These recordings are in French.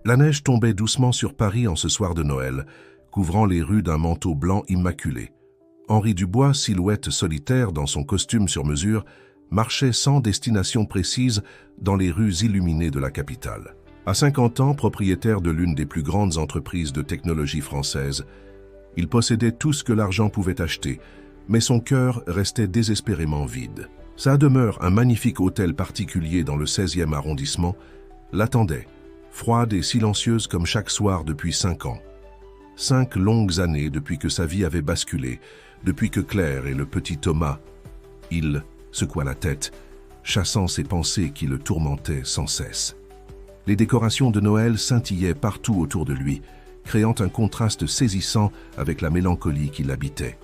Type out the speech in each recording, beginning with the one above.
La neige tombait doucement sur Paris en ce soir de Noël, couvrant les rues d'un manteau blanc immaculé. Henri Dubois, silhouette solitaire dans son costume sur mesure, marchait sans destination précise dans les rues illuminées de la capitale. À 50 ans, propriétaire de l'une des plus grandes entreprises de technologie française, il possédait tout ce que l'argent pouvait acheter, mais son cœur restait désespérément vide. Sa demeure, un magnifique hôtel particulier dans le 16e arrondissement, l'attendait, froide et silencieuse comme chaque soir depuis 5 ans. 5 longues années depuis que sa vie avait basculé, depuis que Claire et le petit Thomas, il secoua la tête, chassant ses pensées qui le tourmentaient sans cesse. Les décorations de Noël scintillaient partout autour de lui, créant un contraste saisissant avec la mélancolie qui l'habitait.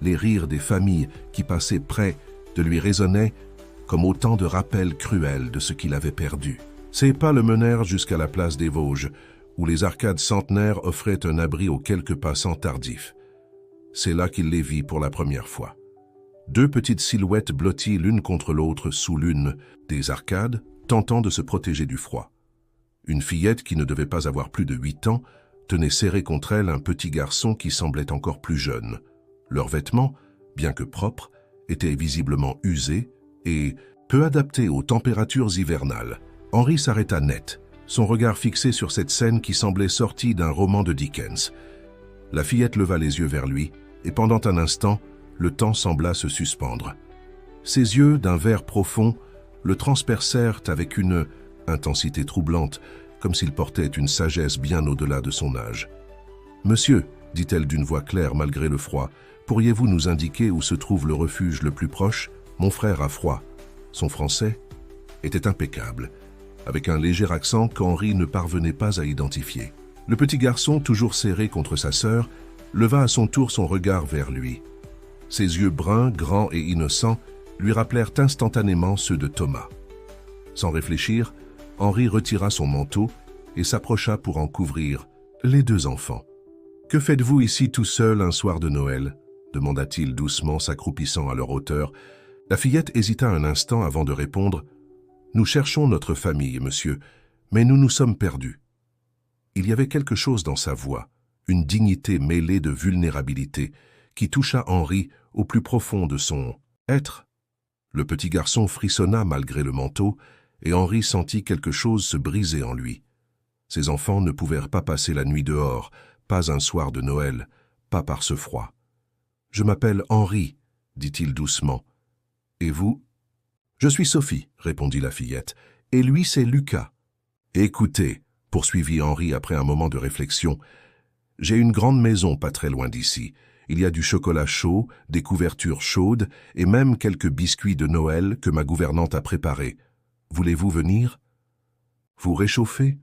Les rires des familles qui passaient près de lui résonnaient comme autant de rappels cruels de ce qu'il avait perdu. Ses pas le menèrent jusqu'à la place des Vosges, où les arcades centenaires offraient un abri aux quelques passants tardifs. C'est là qu'il les vit pour la première fois. 2 petites silhouettes blotties l'une contre l'autre sous l'une des arcades, tentant de se protéger du froid. Une fillette qui ne devait pas avoir plus de 8 ans tenait serré contre elle un petit garçon qui semblait encore plus jeune. Leurs vêtements, bien que propres, étaient visiblement usés et peu adaptés aux températures hivernales. Henri s'arrêta net, son regard fixé sur cette scène qui semblait sortie d'un roman de Dickens. La fillette leva les yeux vers lui, et pendant un instant, le temps sembla se suspendre. Ses yeux, d'un vert profond, le transpercèrent avec une intensité troublante, comme s'il portait une sagesse bien au-delà de son âge. « Monsieur, dit-elle d'une voix claire malgré le froid, pourriez-vous nous indiquer où se trouve le refuge le plus proche? Mon frère a froid. » Son français était impeccable, avec un léger accent qu'Henri ne parvenait pas à identifier. Le petit garçon, toujours serré contre sa sœur, leva à son tour son regard vers lui. Ses yeux bruns, grands et innocents, lui rappelèrent instantanément ceux de Thomas. Sans réfléchir, Henri retira son manteau et s'approcha pour en couvrir les 2 enfants. « Que faites-vous ici tout seul un soir de Noël ?» demanda-t-il doucement, s'accroupissant à leur hauteur. La fillette hésita un instant avant de répondre « Nous cherchons notre famille, monsieur, mais nous nous sommes perdus. » Il y avait quelque chose dans sa voix, une dignité mêlée de vulnérabilité, qui toucha Henri au plus profond de son être. Le petit garçon frissonna malgré le manteau, et Henri sentit quelque chose se briser en lui. Ses enfants ne pouvaient pas passer la nuit dehors, pas un soir de Noël, pas par ce froid. « Je m'appelle Henri, » dit-il doucement. « Et vous ?»« Je suis Sophie, » répondit la fillette, « et lui c'est Lucas. »« Écoutez, » poursuivit Henri après un moment de réflexion, « j'ai une grande maison pas très loin d'ici. Il y a du chocolat chaud, des couvertures chaudes et même quelques biscuits de Noël que ma gouvernante a préparés. Voulez-vous venir? Vous réchauffer? »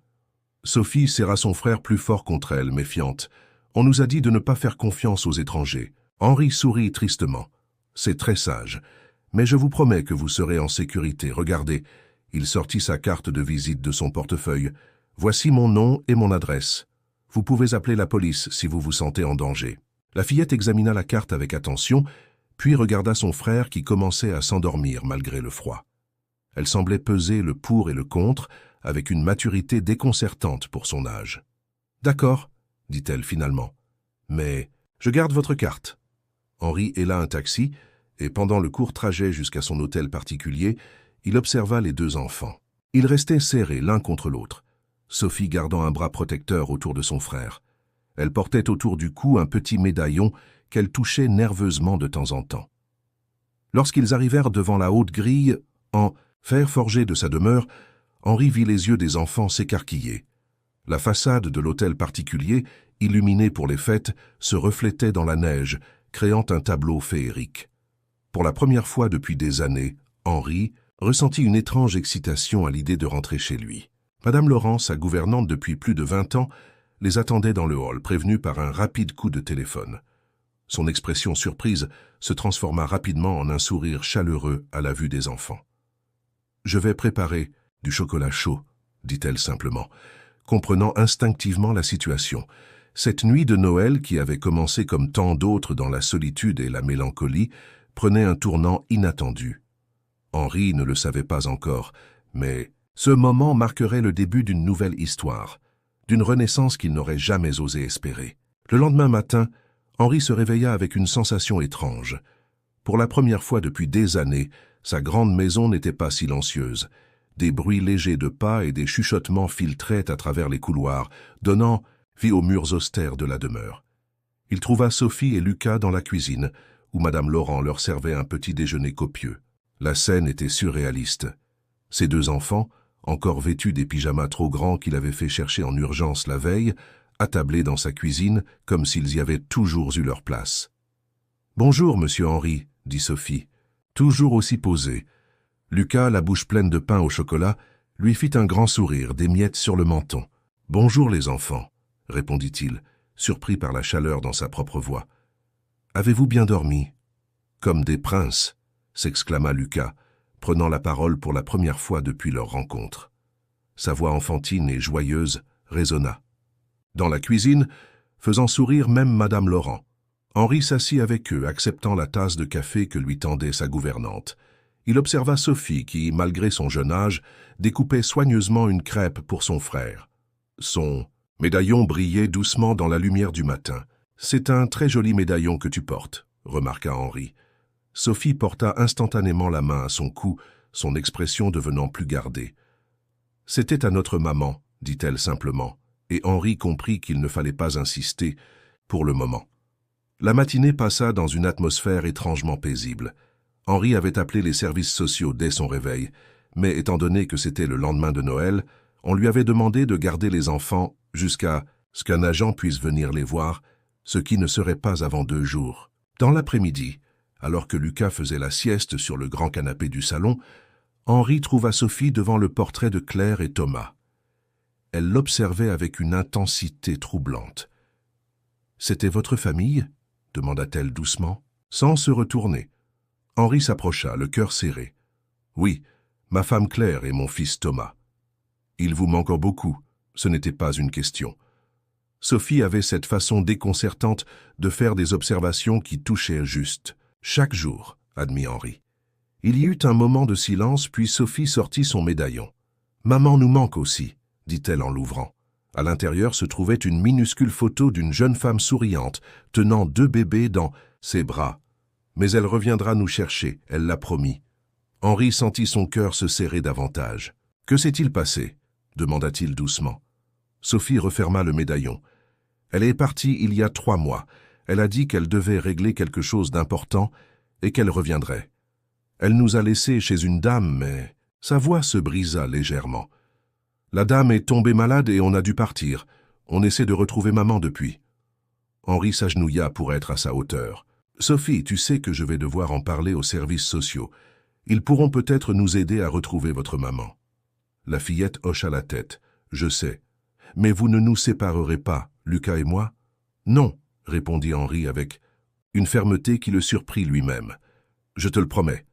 Sophie serra son frère plus fort contre elle, méfiante. « On nous a dit de ne pas faire confiance aux étrangers. » Henri sourit tristement. « C'est très sage. Mais je vous promets que vous serez en sécurité. Regardez. » Il sortit sa carte de visite de son portefeuille. « Voici mon nom et mon adresse. Vous pouvez appeler la police si vous vous sentez en danger. » La fillette examina la carte avec attention, puis regarda son frère qui commençait à s'endormir malgré le froid. Elle semblait peser le pour et le contre avec une maturité déconcertante pour son âge. « D'accord, » dit-elle finalement. « Mais je garde votre carte. » Henri héla un taxi, et pendant le court trajet jusqu'à son hôtel particulier, il observa les 2 enfants. Ils restaient serrés l'un contre l'autre, Sophie gardant un bras protecteur autour de son frère. Elle portait autour du cou un petit médaillon qu'elle touchait nerveusement de temps en temps. Lorsqu'ils arrivèrent devant la haute grille, en fer forgé de sa demeure, Henri vit les yeux des enfants s'écarquiller. La façade de l'hôtel particulier, illuminée pour les fêtes, se reflétait dans la neige, créant un tableau féerique. Pour la première fois depuis des années, Henri ressentit une étrange excitation à l'idée de rentrer chez lui. Madame Laurent, sa gouvernante depuis plus de 20 ans, les attendait dans le hall, prévenue par un rapide coup de téléphone. Son expression surprise se transforma rapidement en un sourire chaleureux à la vue des enfants. « Je vais préparer du chocolat chaud, » dit-elle simplement, comprenant instinctivement la situation. Cette nuit de Noël, qui avait commencé comme tant d'autres dans la solitude et la mélancolie, prenait un tournant inattendu. Henri ne le savait pas encore, mais ce moment marquerait le début d'une nouvelle histoire. d'une renaissance qu'il n'aurait jamais osé espérer. Le lendemain matin, Henri se réveilla avec une sensation étrange. Pour la première fois depuis des années, sa grande maison n'était pas silencieuse. Des bruits légers de pas et des chuchotements filtraient à travers les couloirs, donnant vie aux murs austères de la demeure. Il trouva Sophie et Lucas dans la cuisine, où Madame Laurent leur servait un petit déjeuner copieux. La scène était surréaliste. Ces deux enfants, encore vêtus des pyjamas trop grands qu'il avait fait chercher en urgence la veille, attablés dans sa cuisine comme s'ils y avaient toujours eu leur place. « Bonjour, monsieur Henri, » dit Sophie, toujours aussi posée. Lucas, la bouche pleine de pain au chocolat, lui fit un grand sourire, des miettes sur le menton. « Bonjour les enfants, » répondit-il, surpris par la chaleur dans sa propre voix. « Avez-vous bien dormi ?»« Comme des princes », s'exclama Lucas, prenant la parole pour la première fois depuis leur rencontre. Sa voix enfantine et joyeuse résonna. Dans la cuisine, faisant sourire même Madame Laurent, Henri s'assit avec eux, acceptant la tasse de café que lui tendait sa gouvernante. Il observa Sophie qui, malgré son jeune âge, découpait soigneusement une crêpe pour son frère. Son médaillon brillait doucement dans la lumière du matin. « C'est un très joli médaillon que tu portes », remarqua Henri. Sophie porta instantanément la main à son cou, son expression devenant plus gardée. « C'était à notre maman », dit-elle simplement, et Henri comprit qu'il ne fallait pas insister pour le moment. La matinée passa dans une atmosphère étrangement paisible. Henri avait appelé les services sociaux dès son réveil, mais étant donné que c'était le lendemain de Noël, on lui avait demandé de garder les enfants jusqu'à ce qu'un agent puisse venir les voir, ce qui ne serait pas avant 2 jours. Dans l'après-midi, alors que Lucas faisait la sieste sur le grand canapé du salon, Henri trouva Sophie devant le portrait de Claire et Thomas. Elle l'observait avec une intensité troublante. « C'était votre famille ?» demanda-t-elle doucement, sans se retourner. Henri s'approcha, le cœur serré. « Oui, ma femme Claire et mon fils Thomas. Il vous manque beaucoup, ce n'était pas une question. » Sophie avait cette façon déconcertante de faire des observations qui touchaient juste. « Chaque jour, » admit Henri. Il y eut un moment de silence, puis Sophie sortit son médaillon. « Maman nous manque aussi, » dit-elle en l'ouvrant. À l'intérieur se trouvait une minuscule photo d'une jeune femme souriante, tenant 2 bébés dans ses bras. Mais elle reviendra nous chercher, elle l'a promis. Henri sentit son cœur se serrer davantage. « Que s'est-il passé ?» demanda-t-il doucement. Sophie referma le médaillon. Elle est partie il y a 3 mois. Elle a dit qu'elle devait régler quelque chose d'important et qu'elle reviendrait. Elle nous a laissés chez une dame, mais sa voix se brisa légèrement. La dame est tombée malade et on a dû partir. On essaie de retrouver maman depuis. Henri s'agenouilla pour être à sa hauteur. « Sophie, tu sais que je vais devoir en parler aux services sociaux. Ils pourront peut-être nous aider à retrouver votre maman. » La fillette hocha la tête. « Je sais. Mais vous ne nous séparerez pas, Lucas et moi ?»« Non, » répondit Henri avec une fermeté qui le surprit lui-même. « Je te le promets. »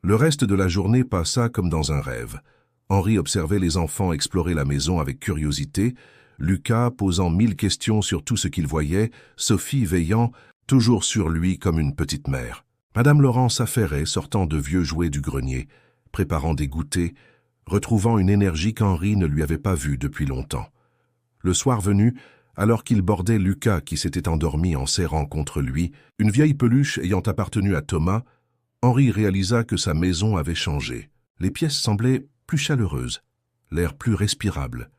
Le reste de la journée passa comme dans un rêve. Henri observait les enfants explorer la maison avec curiosité, Lucas posant 1000 questions sur tout ce qu'il voyait, Sophie veillant toujours sur lui comme une petite mère. Madame Laurent s'affairait, sortant de vieux jouets du grenier, préparant des goûters, retrouvant une énergie qu'Henri ne lui avait pas vue depuis longtemps. Le soir venu, alors qu'il bordait Lucas qui s'était endormi en serrant contre lui, une vieille peluche ayant appartenu à Thomas, Henri réalisa que sa maison avait changé. Les pièces semblaient plus chaleureuses, l'air plus respirable.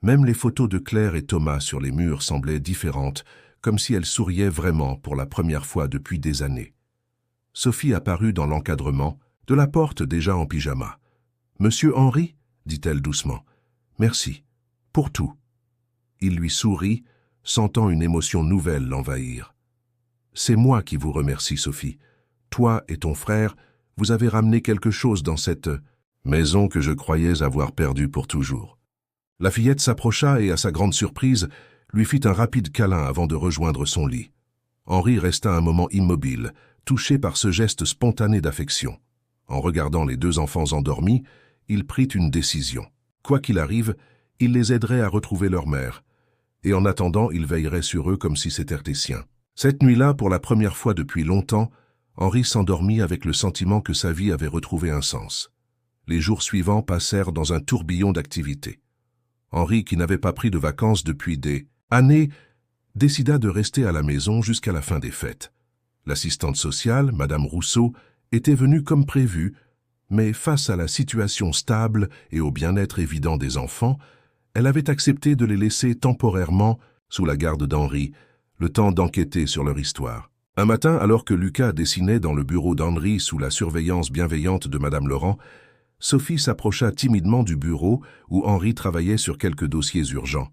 Même les photos de Claire et Thomas sur les murs semblaient différentes, comme si elles souriaient vraiment pour la première fois depuis des années. Sophie apparut dans l'encadrement, de la porte déjà en pyjama. « Monsieur Henri ?» dit-elle doucement. « Merci. Pour tout. » Il lui sourit, sentant une émotion nouvelle l'envahir. « C'est moi qui vous remercie, Sophie. Toi et ton frère, vous avez ramené quelque chose dans cette maison que je croyais avoir perdue pour toujours. » La fillette s'approcha et, à sa grande surprise, lui fit un rapide câlin avant de rejoindre son lit. Henri resta un moment immobile, touché par ce geste spontané d'affection. En regardant les 2 enfants endormis, il prit une décision. Quoi qu'il arrive, il les aiderait à retrouver leur mère, et en attendant, il veillerait sur eux comme si c'étaient les siens. Cette nuit-là, pour la première fois depuis longtemps, Henri s'endormit avec le sentiment que sa vie avait retrouvé un sens. Les jours suivants passèrent dans un tourbillon d'activités. Henri, qui n'avait pas pris de vacances depuis des années, décida de rester à la maison jusqu'à la fin des fêtes. L'assistante sociale, Madame Rousseau, était venue comme prévu, mais face à la situation stable et au bien-être évident des enfants, elle avait accepté de les laisser temporairement sous la garde d'Henri, le temps d'enquêter sur leur histoire. Un matin, alors que Lucas dessinait dans le bureau d'Henri sous la surveillance bienveillante de Madame Laurent, Sophie s'approcha timidement du bureau où Henri travaillait sur quelques dossiers urgents.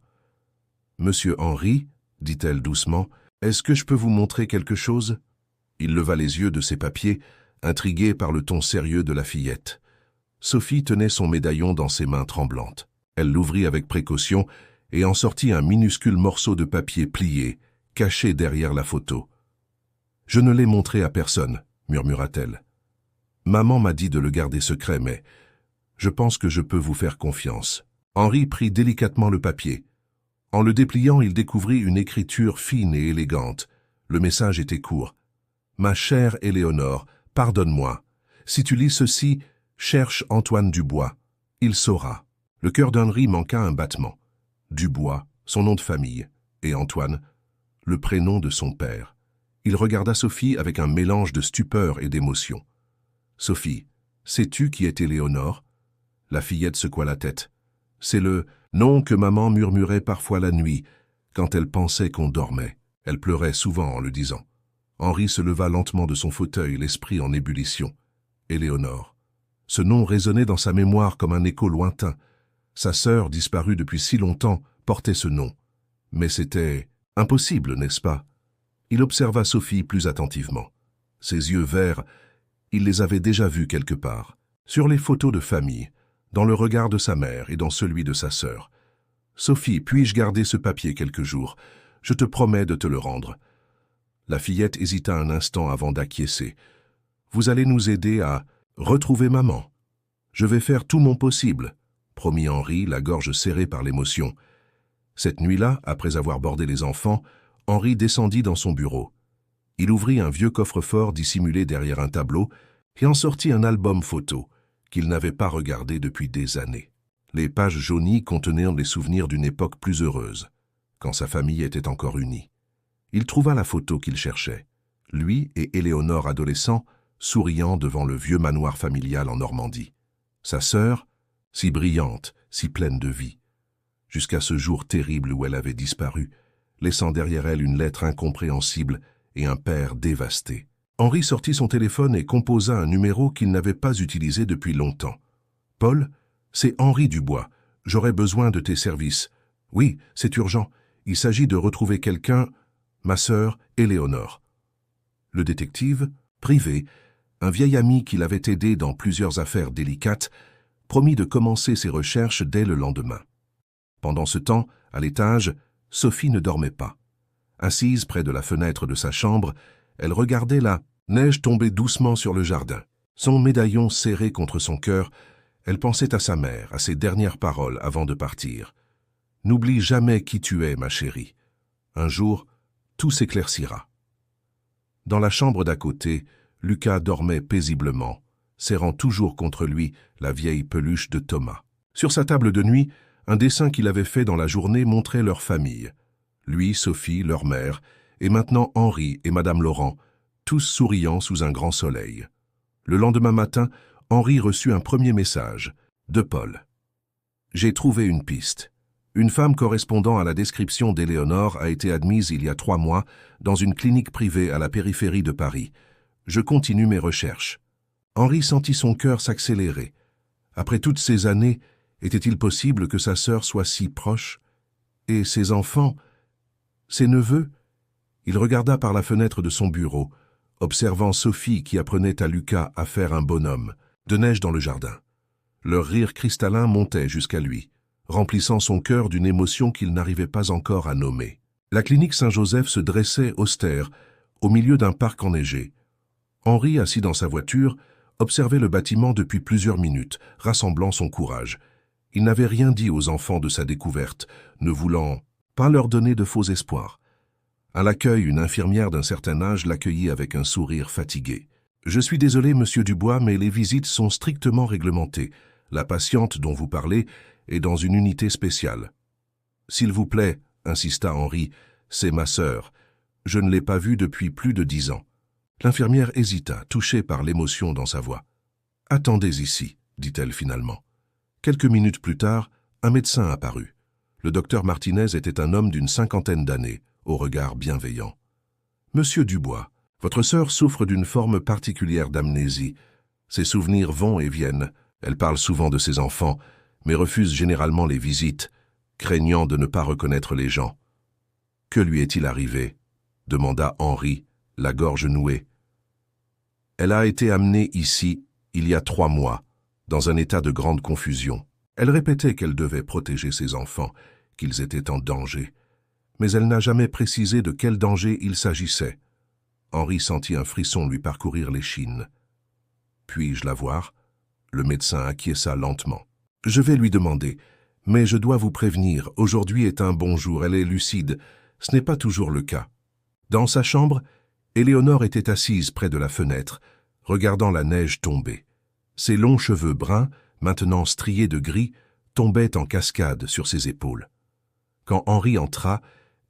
« Monsieur Henri, dit-elle doucement, est-ce que je peux vous montrer quelque chose ?» Il leva les yeux de ses papiers, intrigué par le ton sérieux de la fillette. Sophie tenait son médaillon dans ses mains tremblantes. Elle l'ouvrit avec précaution et en sortit un minuscule morceau de papier plié, caché derrière la photo. « Je ne l'ai montré à personne, » murmura-t-elle. « Maman m'a dit de le garder secret, mais je pense que je peux vous faire confiance. » Henri prit délicatement le papier. En le dépliant, il découvrit une écriture fine et élégante. Le message était court. « Ma chère Éléonore, pardonne-moi. Si tu lis ceci, cherche Antoine Dubois. Il saura. » Le cœur d'Henri manqua un battement. Dubois, son nom de famille, et Antoine, le prénom de son père. Il regarda Sophie avec un mélange de stupeur et d'émotion. « Sophie, sais-tu qui est Éléonore ?» La fillette secoua la tête. « C'est le nom que maman murmurait parfois la nuit, quand elle pensait qu'on dormait. Elle pleurait souvent en le disant. » Henri se leva lentement de son fauteuil, l'esprit en ébullition. Éléonore. Ce nom résonnait dans sa mémoire comme un écho lointain. Sa sœur, disparue depuis si longtemps, portait ce nom. Mais c'était impossible, n'est-ce pas? Il observa Sophie plus attentivement. Ses yeux verts, il les avait déjà vus quelque part, sur les photos de famille, dans le regard de sa mère et dans celui de sa sœur. « Sophie, puis-je garder ce papier quelques jours? Je te promets de te le rendre. » La fillette hésita un instant avant d'acquiescer. « Vous allez nous aider à retrouver maman. Je vais faire tout mon possible, » promit Henri, la gorge serrée par l'émotion. Cette nuit-là, après avoir bordé les enfants, Henri descendit dans son bureau. Il ouvrit un vieux coffre-fort dissimulé derrière un tableau et en sortit un album photo qu'il n'avait pas regardé depuis des années. Les pages jaunies contenaient les souvenirs d'une époque plus heureuse, quand sa famille était encore unie. Il trouva la photo qu'il cherchait, lui et Éléonore adolescent, souriant devant le vieux manoir familial en Normandie. Sa sœur, si brillante, si pleine de vie, jusqu'à ce jour terrible où elle avait disparu, laissant derrière elle une lettre incompréhensible et un père dévasté. Henri sortit son téléphone et composa un numéro qu'il n'avait pas utilisé depuis longtemps. « Paul, c'est Henri Dubois. J'aurais besoin de tes services. Oui, c'est urgent. Il s'agit de retrouver quelqu'un, ma sœur Éléonore. » Le détective, privé, un vieil ami qui l'avait aidé dans plusieurs affaires délicates, promit de commencer ses recherches dès le lendemain. Pendant ce temps, à l'étage, Sophie ne dormait pas. Assise près de la fenêtre de sa chambre, elle regardait la neige tomber doucement sur le jardin. Son médaillon serré contre son cœur, elle pensait à sa mère, à ses dernières paroles avant de partir. « N'oublie jamais qui tu es, ma chérie. Un jour, tout s'éclaircira. » Dans la chambre d'à côté, Lucas dormait paisiblement, serrant toujours contre lui la vieille peluche de Thomas. Sur sa table de nuit, un dessin qu'il avait fait dans la journée montrait leur famille. Lui, Sophie, leur mère, et maintenant Henri et Madame Laurent, tous souriant sous un grand soleil. Le lendemain matin, Henri reçut un premier message, de Paul. « J'ai trouvé une piste. Une femme correspondant à la description d'Éléonore a été admise il y a 3 mois dans une clinique privée à la périphérie de Paris. Je continue mes recherches. » Henri sentit son cœur s'accélérer. Après toutes ces années, était-il possible que sa sœur soit si proche? Et ses enfants, ses neveux? Il regarda par la fenêtre de son bureau, observant Sophie qui apprenait à Lucas à faire un bonhomme, de neige dans le jardin. Leur rire cristallin montait jusqu'à lui, remplissant son cœur d'une émotion qu'il n'arrivait pas encore à nommer. La clinique Saint-Joseph se dressait austère, au milieu d'un parc enneigé. Henri, assis dans sa voiture, observait le bâtiment depuis plusieurs minutes, rassemblant son courage. Il n'avait rien dit aux enfants de sa découverte, ne voulant pas leur donner de faux espoirs. À l'accueil, une infirmière d'un certain âge l'accueillit avec un sourire fatigué. « Je suis désolé, monsieur Dubois, mais les visites sont strictement réglementées. La patiente dont vous parlez est dans une unité spéciale. S'il vous plaît, insista Henri, c'est ma sœur. Je ne l'ai pas vue depuis plus de 10 ans. L'infirmière hésita, touchée par l'émotion dans sa voix. Attendez ici, dit-elle finalement. Quelques minutes plus tard, un médecin apparut. Le docteur Martinez était un homme d'une 50aine d'années, au regard bienveillant. Monsieur Dubois, votre sœur souffre d'une forme particulière d'amnésie. Ses souvenirs vont et viennent. Elle parle souvent de ses enfants, mais refuse généralement les visites, craignant de ne pas reconnaître les gens. « Que lui est-il arrivé » demanda Henri, la gorge nouée. « Elle a été amenée ici, il y a 3 mois, dans un état de grande confusion. Elle répétait qu'elle devait protéger ses enfants, qu'ils étaient en danger. Mais elle n'a jamais précisé de quel danger il s'agissait. » Henri sentit un frisson lui parcourir l'échine. « Puis-je la voir ?» Le médecin acquiesça lentement. « Je vais lui demander, mais je dois vous prévenir, aujourd'hui est un bon jour, elle est lucide. Ce n'est pas toujours le cas. » Dans sa chambre, Éléonore était assise près de la fenêtre, regardant la neige tomber. Ses longs cheveux bruns, maintenant striés de gris, tombaient en cascade sur ses épaules. Quand Henri entra,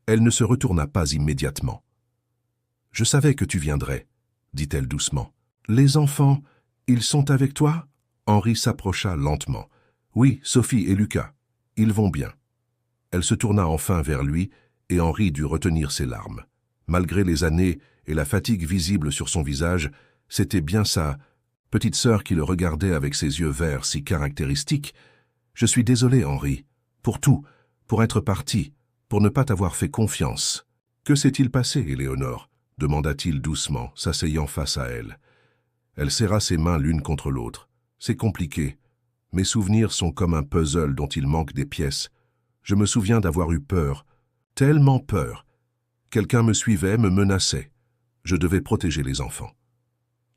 elle ne se retourna pas immédiatement. « Je savais que tu viendrais, » dit-elle doucement. « Les enfants, ils sont avec toi ?» Henri s'approcha lentement. « Oui, Sophie et Lucas. Ils vont bien. » Elle se tourna enfin vers lui, et Henri dut retenir ses larmes. Malgré les années et la fatigue visible sur son visage, c'était bien sa petite sœur qui le regardait avec ses yeux verts si caractéristiques. « Je suis désolé, Henri, pour tout, pour être parti, pour ne pas t'avoir fait confiance. »« Que s'est-il passé, Éléonore » demanda-t-il doucement, s'asseyant face à elle. Elle serra ses mains l'une contre l'autre. « C'est compliqué. Mes souvenirs sont comme un puzzle dont il manque des pièces. Je me souviens d'avoir eu peur, tellement peur. Quelqu'un me suivait, me menaçait. Je devais protéger les enfants. »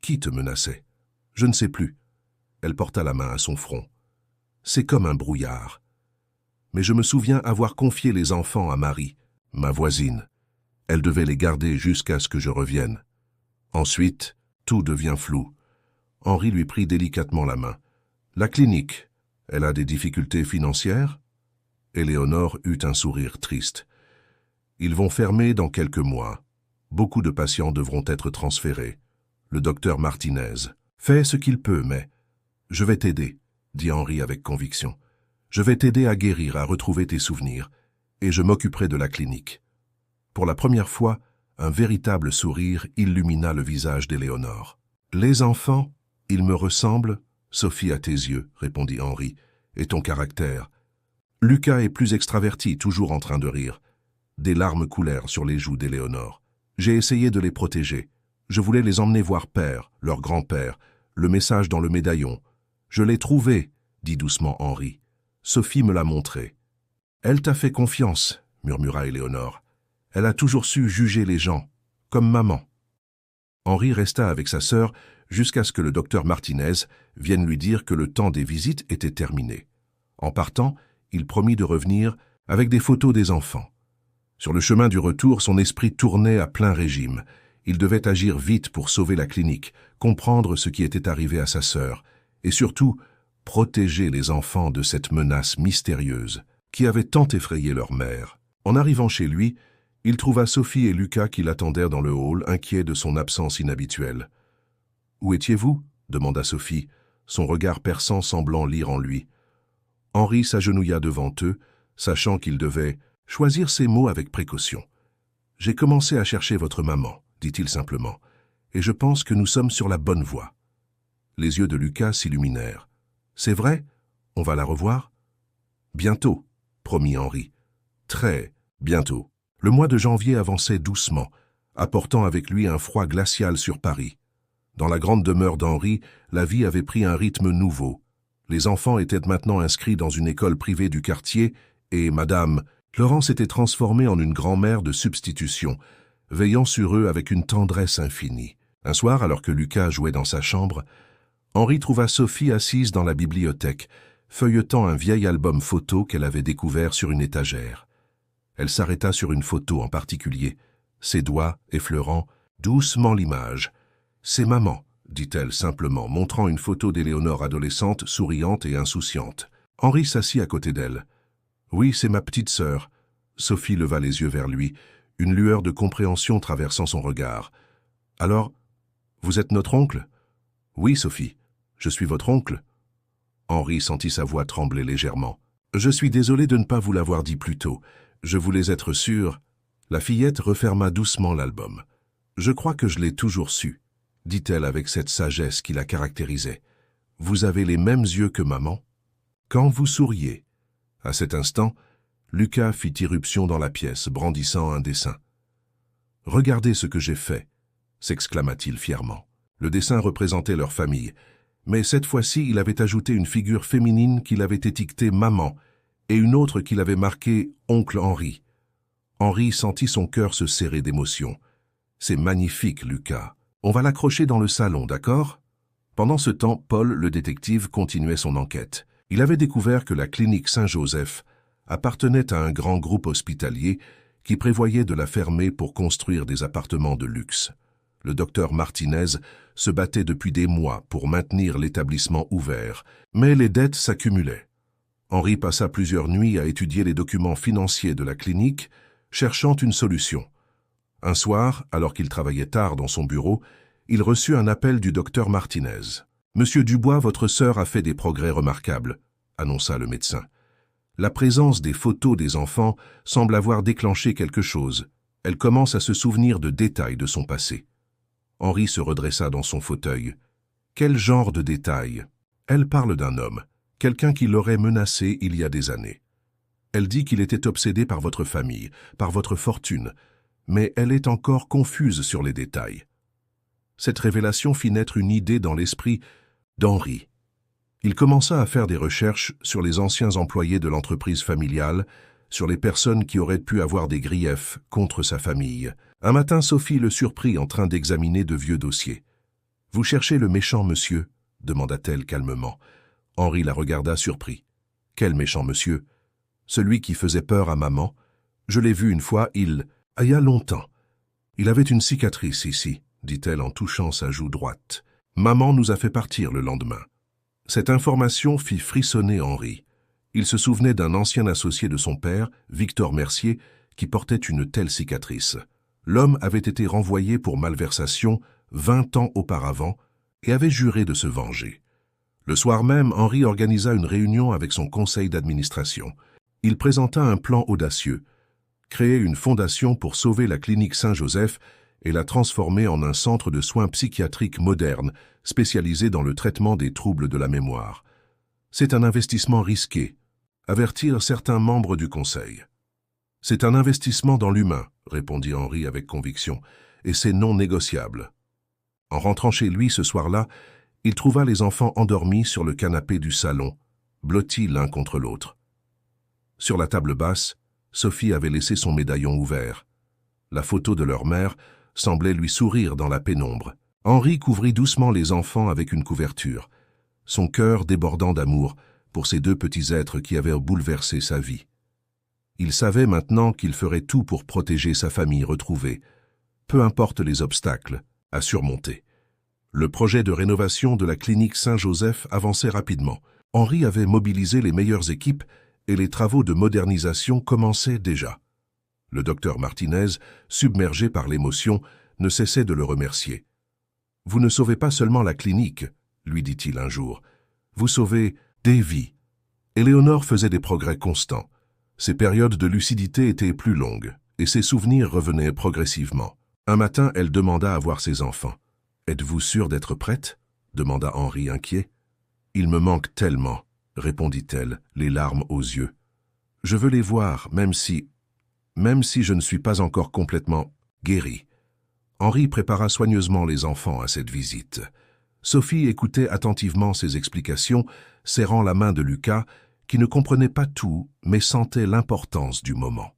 « Qui te menaçait ?»« Je ne sais plus. » Elle porta la main à son front. « C'est comme un brouillard. Mais je me souviens avoir confié les enfants à Marie, ma voisine. Elle devait les garder jusqu'à ce que je revienne. Ensuite, tout devient flou. » Henri lui prit délicatement la main. « La clinique, elle a des difficultés financières ?» Éléonore eut un sourire triste. « Ils vont fermer dans quelques mois. Beaucoup de patients devront être transférés. Le docteur Martinez fait ce qu'il peut, mais... »« Je vais t'aider, » dit Henri avec conviction. « Je vais t'aider à guérir, à retrouver tes souvenirs, et je m'occuperai de la clinique. » Pour la première fois, un véritable sourire illumina le visage d'Éléonore. « Les enfants, ils me ressemblent, Sophie à tes yeux, » répondit Henri, « et ton caractère. Lucas est plus extraverti, toujours en train de rire. » Des larmes coulèrent sur les joues d'Éléonore. « J'ai essayé de les protéger. Je voulais les emmener voir père, leur grand-père, le message dans le médaillon. Je l'ai trouvé, » dit doucement Henri. « Sophie me l'a montré. »« Elle t'a fait confiance, » murmura Éléonore. « Elle a toujours su juger les gens, comme maman. » Henri resta avec sa sœur jusqu'à ce que le docteur Martinez vienne lui dire que le temps des visites était terminé. En partant, il promit de revenir avec des photos des enfants. Sur le chemin du retour, son esprit tournait à plein régime. Il devait agir vite pour sauver la clinique, comprendre ce qui était arrivé à sa sœur, et surtout, protéger les enfants de cette menace mystérieuse qui avait tant effrayé leur mère. En arrivant chez lui, il trouva Sophie et Lucas qui l'attendirent dans le hall, inquiets de son absence inhabituelle. « Où étiez-vous » demanda Sophie, son regard perçant semblant lire en lui. Henri s'agenouilla devant eux, sachant qu'il devait choisir ses mots avec précaution. « J'ai commencé à chercher votre maman, » dit-il simplement, « et je pense que nous sommes sur la bonne voie. » Les yeux de Lucas s'illuminèrent. « C'est vrai? On va la revoir ?»« Bientôt, » promit Henri. « Très bientôt. » Le mois de janvier avançait doucement, apportant avec lui un froid glacial sur Paris. Dans la grande demeure d'Henri, la vie avait pris un rythme nouveau. Les enfants étaient maintenant inscrits dans une école privée du quartier et Madame Laurent s'était transformée en une grand-mère de substitution, veillant sur eux avec une tendresse infinie. Un soir, alors que Lucas jouait dans sa chambre, Henri trouva Sophie assise dans la bibliothèque, feuilletant un vieil album photo qu'elle avait découvert sur une étagère. Elle s'arrêta sur une photo en particulier, ses doigts effleurant doucement l'image. « C'est maman », dit-elle simplement, montrant une photo d'Éléonore adolescente, souriante et insouciante. Henri s'assit à côté d'elle. « Oui, c'est ma petite sœur. » Sophie leva les yeux vers lui, une lueur de compréhension traversant son regard. « Alors, vous êtes notre oncle ?»« Oui, Sophie, je suis votre oncle. » Henri sentit sa voix trembler légèrement. « Je suis désolé de ne pas vous l'avoir dit plus tôt. Je voulais être sûr. » La fillette referma doucement l'album. « Je crois que je l'ai toujours su, » dit-elle avec cette sagesse qui la caractérisait. « Vous avez les mêmes yeux que maman. Quand vous souriez. » À cet instant, Lucas fit irruption dans la pièce, brandissant un dessin. « Regardez ce que j'ai fait !» s'exclama-t-il fièrement. Le dessin représentait leur famille, mais cette fois-ci il avait ajouté une figure féminine qu'il avait étiquetée « maman » et une autre qu'il avait marquée « oncle Henri ». Henri sentit son cœur se serrer d'émotion. « C'est magnifique, Lucas. On va l'accrocher dans le salon, d'accord ?» Pendant ce temps, Paul, le détective, continuait son enquête. Il avait découvert que la clinique Saint-Joseph appartenait à un grand groupe hospitalier qui prévoyait de la fermer pour construire des appartements de luxe. Le docteur Martinez se battait depuis des mois pour maintenir l'établissement ouvert, mais les dettes s'accumulaient. Henri passa plusieurs nuits à étudier les documents financiers de la clinique, cherchant une solution. Un soir, alors qu'il travaillait tard dans son bureau, il reçut un appel du docteur Martinez. « Monsieur Dubois, votre sœur a fait des progrès remarquables », annonça le médecin. La présence des photos des enfants semble avoir déclenché quelque chose. Elle commence à se souvenir de détails de son passé. Henri se redressa dans son fauteuil. Quel genre de détails? Elle parle d'un homme, quelqu'un qui l'aurait menacé il y a des années. Elle dit qu'il était obsédé par votre famille, par votre fortune, mais elle est encore confuse sur les détails. Cette révélation fit naître une idée dans l'esprit d'Henri. Il commença à faire des recherches sur les anciens employés de l'entreprise familiale, sur les personnes qui auraient pu avoir des griefs contre sa famille. Un matin, Sophie le surprit en train d'examiner de vieux dossiers. « Vous cherchez le méchant monsieur ?» demanda-t-elle calmement. Henri la regarda surpris. « Quel méchant monsieur ?»« Celui qui faisait peur à maman. Je l'ai vu une fois, il y a longtemps. Il avait une cicatrice ici, dit-elle en touchant sa joue droite. Maman nous a fait partir le lendemain. » Cette information fit frissonner Henri. Il se souvenait d'un ancien associé de son père, Victor Mercier, qui portait une telle cicatrice. L'homme avait été renvoyé pour malversation 20 ans auparavant et avait juré de se venger. Le soir même, Henri organisa une réunion avec son conseil d'administration. Il présenta un plan audacieux, créer une fondation pour sauver la clinique Saint-Joseph et la transformer en un centre de soins psychiatriques moderne, spécialisé dans le traitement des troubles de la mémoire. C'est un investissement risqué, avertirent certains membres du conseil. C'est un investissement dans l'humain, répondit Henri avec conviction, et c'est non négociable. En rentrant chez lui ce soir-là, il trouva les enfants endormis sur le canapé du salon, blottis l'un contre l'autre. Sur la table basse, Sophie avait laissé son médaillon ouvert. La photo de leur mère semblait lui sourire dans la pénombre. Henri couvrit doucement les enfants avec une couverture, son cœur débordant d'amour pour ces deux petits êtres qui avaient bouleversé sa vie. Il savait maintenant qu'il ferait tout pour protéger sa famille retrouvée, peu importe les obstacles à surmonter. Le projet de rénovation de la clinique Saint-Joseph avançait rapidement. Henri avait mobilisé les meilleures équipes et les travaux de modernisation commençaient déjà. Le docteur Martinez, submergé par l'émotion, ne cessait de le remercier. « Vous ne sauvez pas seulement la clinique, » lui dit-il un jour. « Vous sauvez des vies. » Éléonore faisait des progrès constants. Ses périodes de lucidité étaient plus longues, et ses souvenirs revenaient progressivement. Un matin, elle demanda à voir ses enfants. « Êtes-vous sûre d'être prête ?» demanda Henri inquiet. « Il me manque tellement, » répondit-elle, les larmes aux yeux. « Je veux les voir, même si je ne suis pas encore complètement guéri. » Henri prépara soigneusement les enfants à cette visite. Sophie écoutait attentivement ses explications, serrant la main de Lucas, qui ne comprenait pas tout, mais sentait l'importance du moment.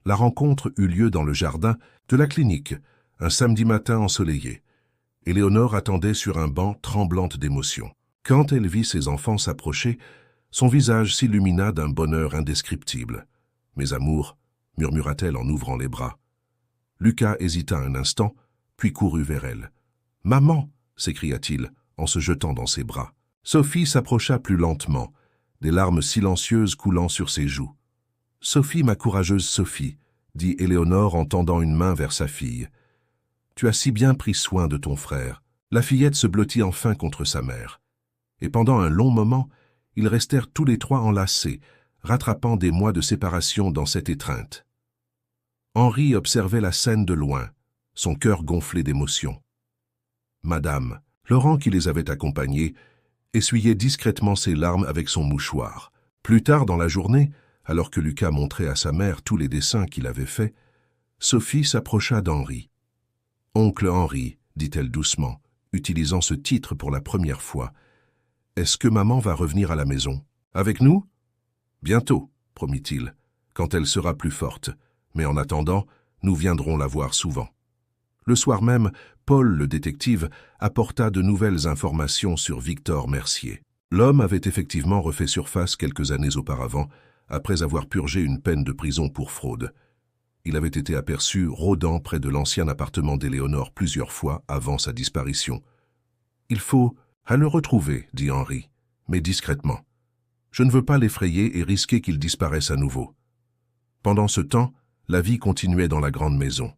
La rencontre eut lieu dans le jardin de la clinique, un samedi matin ensoleillé. Éléonore attendait sur un banc, tremblante d'émotion. Quand elle vit ses enfants s'approcher, son visage s'illumina d'un bonheur indescriptible. « Mes amours », murmura-t-elle en ouvrant les bras. Lucas hésita un instant, puis courut vers elle. « Maman !» s'écria-t-il en se jetant dans ses bras. Sophie s'approcha plus lentement, des larmes silencieuses coulant sur ses joues. « Sophie, ma courageuse Sophie, » dit Éléonore en tendant une main vers sa fille. « Tu as si bien pris soin de ton frère. » La fillette se blottit enfin contre sa mère. Et pendant un long moment, ils restèrent tous les trois enlacés, rattrapant des mois de séparation dans cette étreinte. Henri observait la scène de loin, son cœur gonflé d'émotion. Madame, Laurent qui les avait accompagnés, essuyait discrètement ses larmes avec son mouchoir. Plus tard dans la journée, alors que Lucas montrait à sa mère tous les dessins qu'il avait faits, Sophie s'approcha d'Henri. « Oncle Henri, » dit-elle doucement, utilisant ce titre pour la première fois, « est-ce que maman va revenir à la maison? Avec nous? » « Bientôt, » promit-il, « quand elle sera plus forte. Mais en attendant, nous viendrons la voir souvent. » Le soir même, Paul, le détective, apporta de nouvelles informations sur Victor Mercier. L'homme avait effectivement refait surface quelques années auparavant, après avoir purgé une peine de prison pour fraude. Il avait été aperçu rôdant près de l'ancien appartement d'Éléonore plusieurs fois avant sa disparition. « Il faut à le retrouver, » dit Henri, « mais discrètement. Je ne veux pas l'effrayer et risquer qu'il disparaisse à nouveau. » Pendant ce temps, la vie continuait dans la grande maison.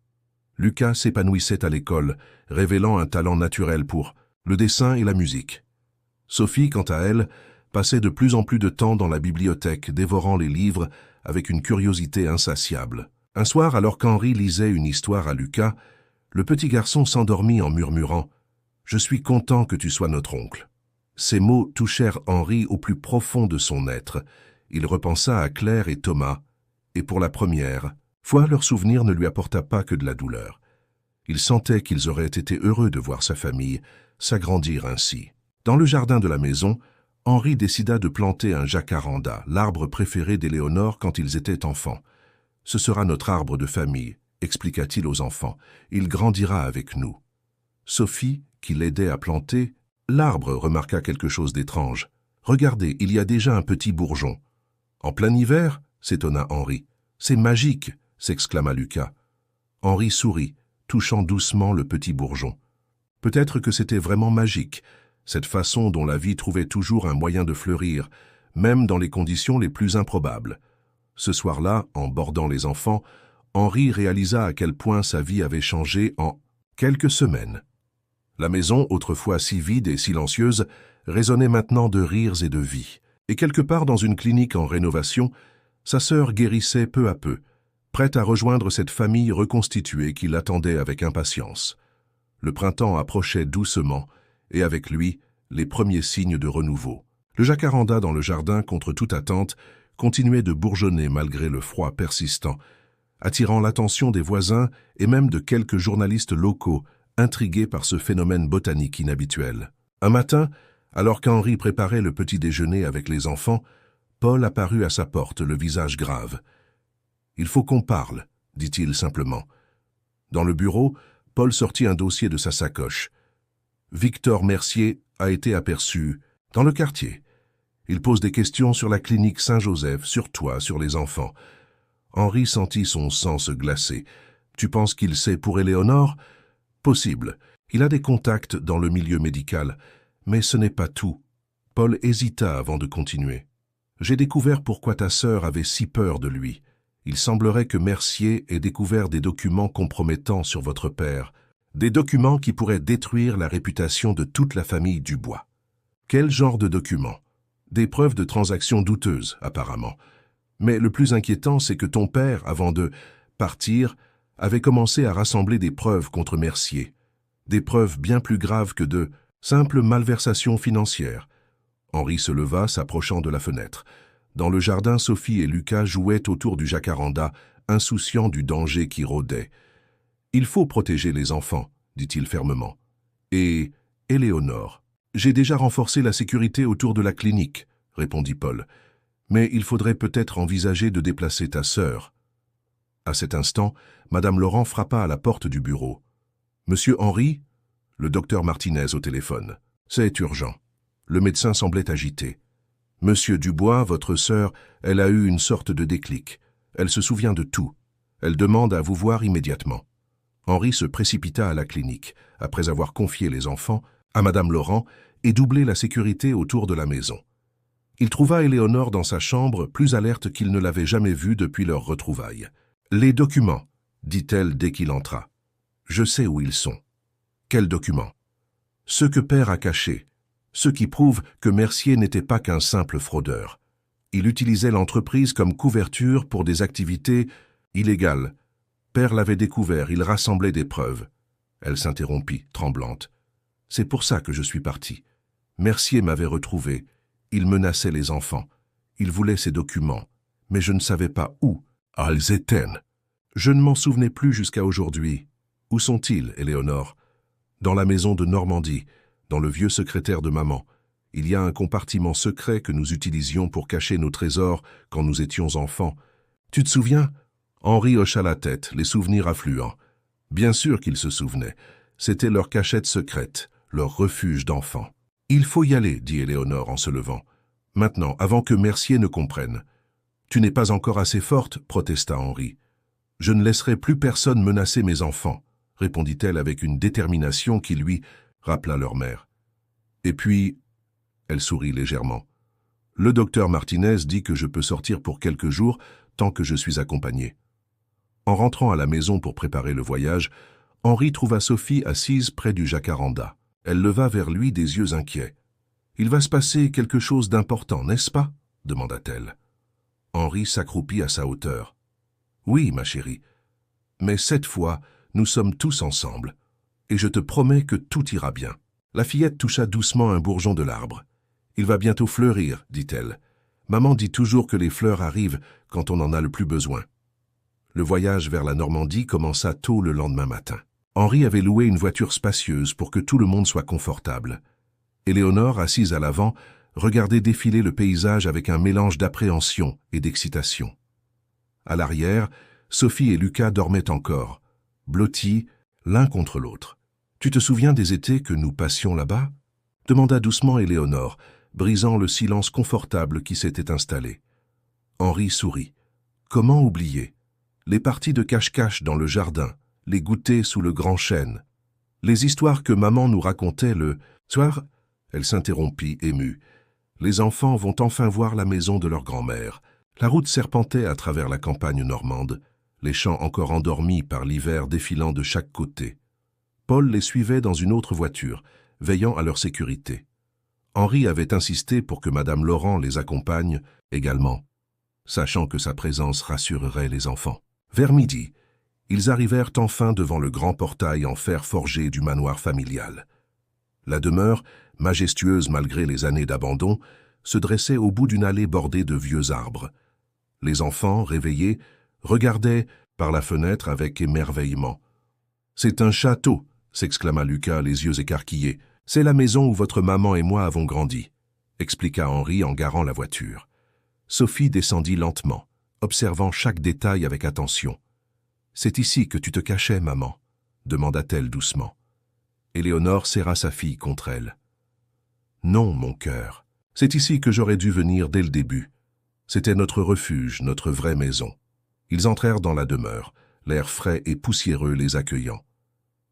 Lucas s'épanouissait à l'école, révélant un talent naturel pour le dessin et la musique. Sophie, quant à elle, passait de plus en plus de temps dans la bibliothèque, dévorant les livres avec une curiosité insatiable. Un soir, alors qu'Henri lisait une histoire à Lucas, le petit garçon s'endormit en murmurant « Je suis content que tu sois notre oncle ». Ces mots touchèrent Henri au plus profond de son être. Il repensa à Claire et Thomas, et pour la première fois, leur souvenir ne lui apporta pas que de la douleur. Il sentait qu'ils auraient été heureux de voir sa famille s'agrandir ainsi. Dans le jardin de la maison, Henri décida de planter un jacaranda, l'arbre préféré d'Éléonore quand ils étaient enfants. « Ce sera notre arbre de famille », expliqua-t-il aux enfants. « Il grandira avec nous. » Sophie, qui l'aidait à planter, l'arbre remarqua quelque chose d'étrange. « Regardez, il y a déjà un petit bourgeon. »« En plein hiver ?» s'étonna Henri. « C'est magique !» s'exclama Lucas. Henri sourit, touchant doucement le petit bourgeon. Peut-être que c'était vraiment magique, cette façon dont la vie trouvait toujours un moyen de fleurir, même dans les conditions les plus improbables. Ce soir-là, en bordant les enfants, Henri réalisa à quel point sa vie avait changé en quelques semaines. La maison, autrefois si vide et silencieuse, résonnait maintenant de rires et de vie. Et quelque part dans une clinique en rénovation, sa sœur guérissait peu à peu, prête à rejoindre cette famille reconstituée qui l'attendait avec impatience. Le printemps approchait doucement, et avec lui, les premiers signes de renouveau. Le jacaranda dans le jardin, contre toute attente, continuait de bourgeonner malgré le froid persistant, attirant l'attention des voisins et même de quelques journalistes locaux, intrigués par ce phénomène botanique inhabituel. Un matin, alors qu'Henri préparait le petit déjeuner avec les enfants, Paul apparut à sa porte, le visage grave. « Il faut qu'on parle », dit-il simplement. Dans le bureau, Paul sortit un dossier de sa sacoche. Victor Mercier a été aperçu dans le quartier. Il pose des questions sur la clinique Saint-Joseph, sur toi, sur les enfants. Henri sentit son sang se glacer. « Tu penses qu'il sait pour Éléonore ?»« Possible. Il a des contacts dans le milieu médical. Mais ce n'est pas tout. » Paul hésita avant de continuer. « J'ai découvert pourquoi ta sœur avait si peur de lui. Il semblerait que Mercier ait découvert des documents compromettants sur votre père. Des documents qui pourraient détruire la réputation de toute la famille Dubois. » Quel genre de documents? Des preuves de transactions douteuses, apparemment. Mais le plus inquiétant, c'est que ton père, avant de partir, avait commencé à rassembler des preuves contre Mercier. Des preuves bien plus graves que de simples malversations financières. Henri se leva, s'approchant de la fenêtre. Dans le jardin, Sophie et Lucas jouaient autour du jacaranda, insouciants du danger qui rôdait. « Il faut protéger les enfants, » dit-il fermement. « Et Éléonore. »« J'ai déjà renforcé la sécurité autour de la clinique, » répondit Paul. « Mais il faudrait peut-être envisager de déplacer ta sœur. » À cet instant, Madame Laurent frappa à la porte du bureau. « Monsieur Henri ?» Le docteur Martinez au téléphone. « C'est urgent. » Le médecin semblait agité. « Monsieur Dubois, votre sœur, elle a eu une sorte de déclic. Elle se souvient de tout. Elle demande à vous voir immédiatement. » Henri se précipita à la clinique. Après avoir confié les enfants, à Madame Laurent et doubler la sécurité autour de la maison. Il trouva Éléonore dans sa chambre, plus alerte qu'il ne l'avait jamais vue depuis leur retrouvailles. « Les documents », dit-elle dès qu'il entra. « Je sais où ils sont. » « Quels documents ?»« Ceux que Père a cachés, ceux qui prouvent que Mercier n'était pas qu'un simple fraudeur. Il utilisait l'entreprise comme couverture pour des activités illégales. Père l'avait découvert, il rassemblait des preuves. » Elle s'interrompit, tremblante. « C'est pour ça que je suis partie. Mercier m'avait retrouvé. Il menaçait les enfants. Il voulait ces documents. Mais je ne savais pas où. Ils étaient. Je ne m'en souvenais plus jusqu'à aujourd'hui. Où sont-ils, Éléonore ? Dans la maison de Normandie, dans le vieux secrétaire de maman. Il y a un compartiment secret que nous utilisions pour cacher nos trésors quand nous étions enfants. Tu te souviens ? Henri hocha la tête, les souvenirs affluents. Bien sûr qu'il se souvenait. C'était leur cachette secrète, leur refuge d'enfants. « Il faut y aller, dit Éléonore en se levant. Maintenant, avant que Mercier ne comprenne. »« Tu n'es pas encore assez forte, protesta Henri. »« Je ne laisserai plus personne menacer mes enfants, » répondit-elle avec une détermination qui lui rappela leur mère. « Et puis, » elle sourit légèrement, « le docteur Martinez dit que je peux sortir pour quelques jours tant que je suis accompagnée. » En rentrant à la maison pour préparer le voyage, Henri trouva Sophie assise près du jacaranda. Elle leva vers lui des yeux inquiets. « Il va se passer quelque chose d'important, n'est-ce pas ?» demanda-t-elle. Henri s'accroupit à sa hauteur. « Oui, ma chérie, mais cette fois, nous sommes tous ensemble, et je te promets que tout ira bien. » La fillette toucha doucement un bourgeon de l'arbre. « Il va bientôt fleurir, dit-elle. Maman dit toujours que les fleurs arrivent quand on en a le plus besoin. » Le voyage vers la Normandie commença tôt le lendemain matin. Henri avait loué une voiture spacieuse pour que tout le monde soit confortable. Éléonore, assise à l'avant, regardait défiler le paysage avec un mélange d'appréhension et d'excitation. À l'arrière, Sophie et Lucas dormaient encore, blottis l'un contre l'autre. « Tu te souviens des étés que nous passions là-bas » demanda doucement Éléonore, brisant le silence confortable qui s'était installé. Henri sourit. Comment oublier ? Les parties de cache-cache dans le jardin, les goûters sous le grand chêne, les histoires que maman nous racontait le soir. Elle s'interrompit, émue. Les enfants vont enfin voir la maison de leur grand-mère. La route serpentait à travers la campagne normande, les champs encore endormis par l'hiver défilant de chaque côté. Paul les suivait dans une autre voiture, veillant à leur sécurité. Henri avait insisté pour que Madame Laurent les accompagne également, sachant que sa présence rassurerait les enfants. Vers midi, ils arrivèrent enfin devant le grand portail en fer forgé du manoir familial. La demeure, majestueuse malgré les années d'abandon, se dressait au bout d'une allée bordée de vieux arbres. Les enfants, réveillés, regardaient par la fenêtre avec émerveillement. « C'est un château !» s'exclama Lucas, les yeux écarquillés. « C'est la maison où votre maman et moi avons grandi », expliqua Henri en garant la voiture. Sophie descendit lentement, observant chaque détail avec attention. « C'est ici que tu te cachais, maman ?» demanda-t-elle doucement. Éléonore serra sa fille contre elle. « Non, mon cœur, c'est ici que j'aurais dû venir dès le début. C'était notre refuge, notre vraie maison. » Ils entrèrent dans la demeure, l'air frais et poussiéreux les accueillant.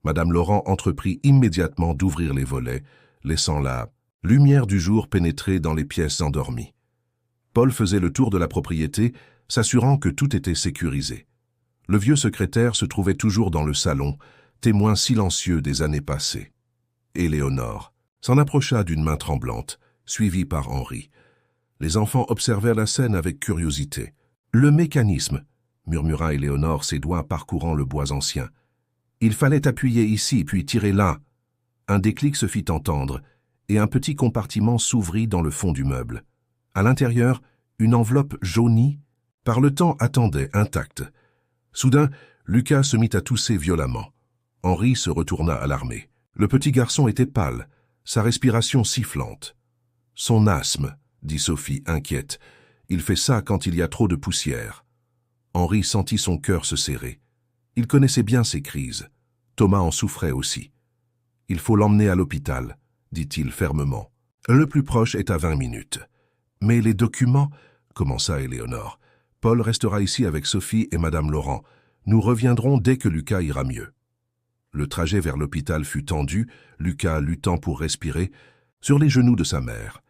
Madame Laurent entreprit immédiatement d'ouvrir les volets, laissant la lumière du jour pénétrer dans les pièces endormies. Paul faisait le tour de la propriété, s'assurant que tout était sécurisé. Le vieux secrétaire se trouvait toujours dans le salon, témoin silencieux des années passées. Éléonore s'en approcha d'une main tremblante, suivie par Henri. Les enfants observèrent la scène avec curiosité. « Le mécanisme !» murmura Éléonore, ses doigts parcourant le bois ancien. « Il fallait appuyer ici, puis tirer là. » Un déclic se fit entendre, et un petit compartiment s'ouvrit dans le fond du meuble. À l'intérieur, une enveloppe jaunie, par le temps, attendait, intacte. Soudain, Lucas se mit à tousser violemment. Henri se retourna alarmé. Le petit garçon était pâle, sa respiration sifflante. « Son asthme », dit Sophie, inquiète. « Il fait ça quand il y a trop de poussière. » Henri sentit son cœur se serrer. Il connaissait bien ces crises. Thomas en souffrait aussi. « Il faut l'emmener à l'hôpital », dit-il fermement. « Le plus proche est à 20 minutes. »« Mais les documents » commença Éléonore. « Paul restera ici avec Sophie et Madame Laurent. Nous reviendrons dès que Lucas ira mieux. » Le trajet vers l'hôpital fut tendu, Lucas luttant pour respirer, sur les genoux de sa mère.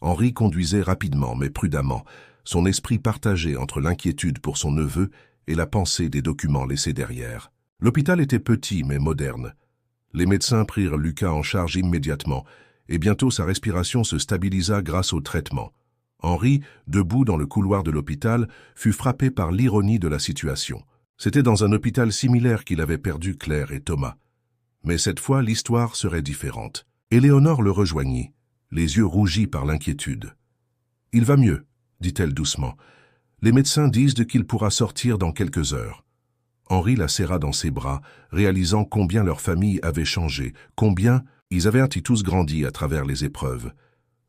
Henri conduisait rapidement mais prudemment, son esprit partagé entre l'inquiétude pour son neveu et la pensée des documents laissés derrière. L'hôpital était petit mais moderne. Les médecins prirent Lucas en charge immédiatement, et bientôt sa respiration se stabilisa grâce au traitement. Henri, debout dans le couloir de l'hôpital, fut frappé par l'ironie de la situation. C'était dans un hôpital similaire qu'il avait perdu Claire et Thomas. Mais cette fois, l'histoire serait différente. Éléonore le rejoignit, les yeux rougis par l'inquiétude. « Il va mieux », dit-elle doucement. « Les médecins disent qu'il pourra sortir dans quelques heures. » Henri la serra dans ses bras, réalisant combien leur famille avait changé, combien ils avaient tous grandi à travers les épreuves.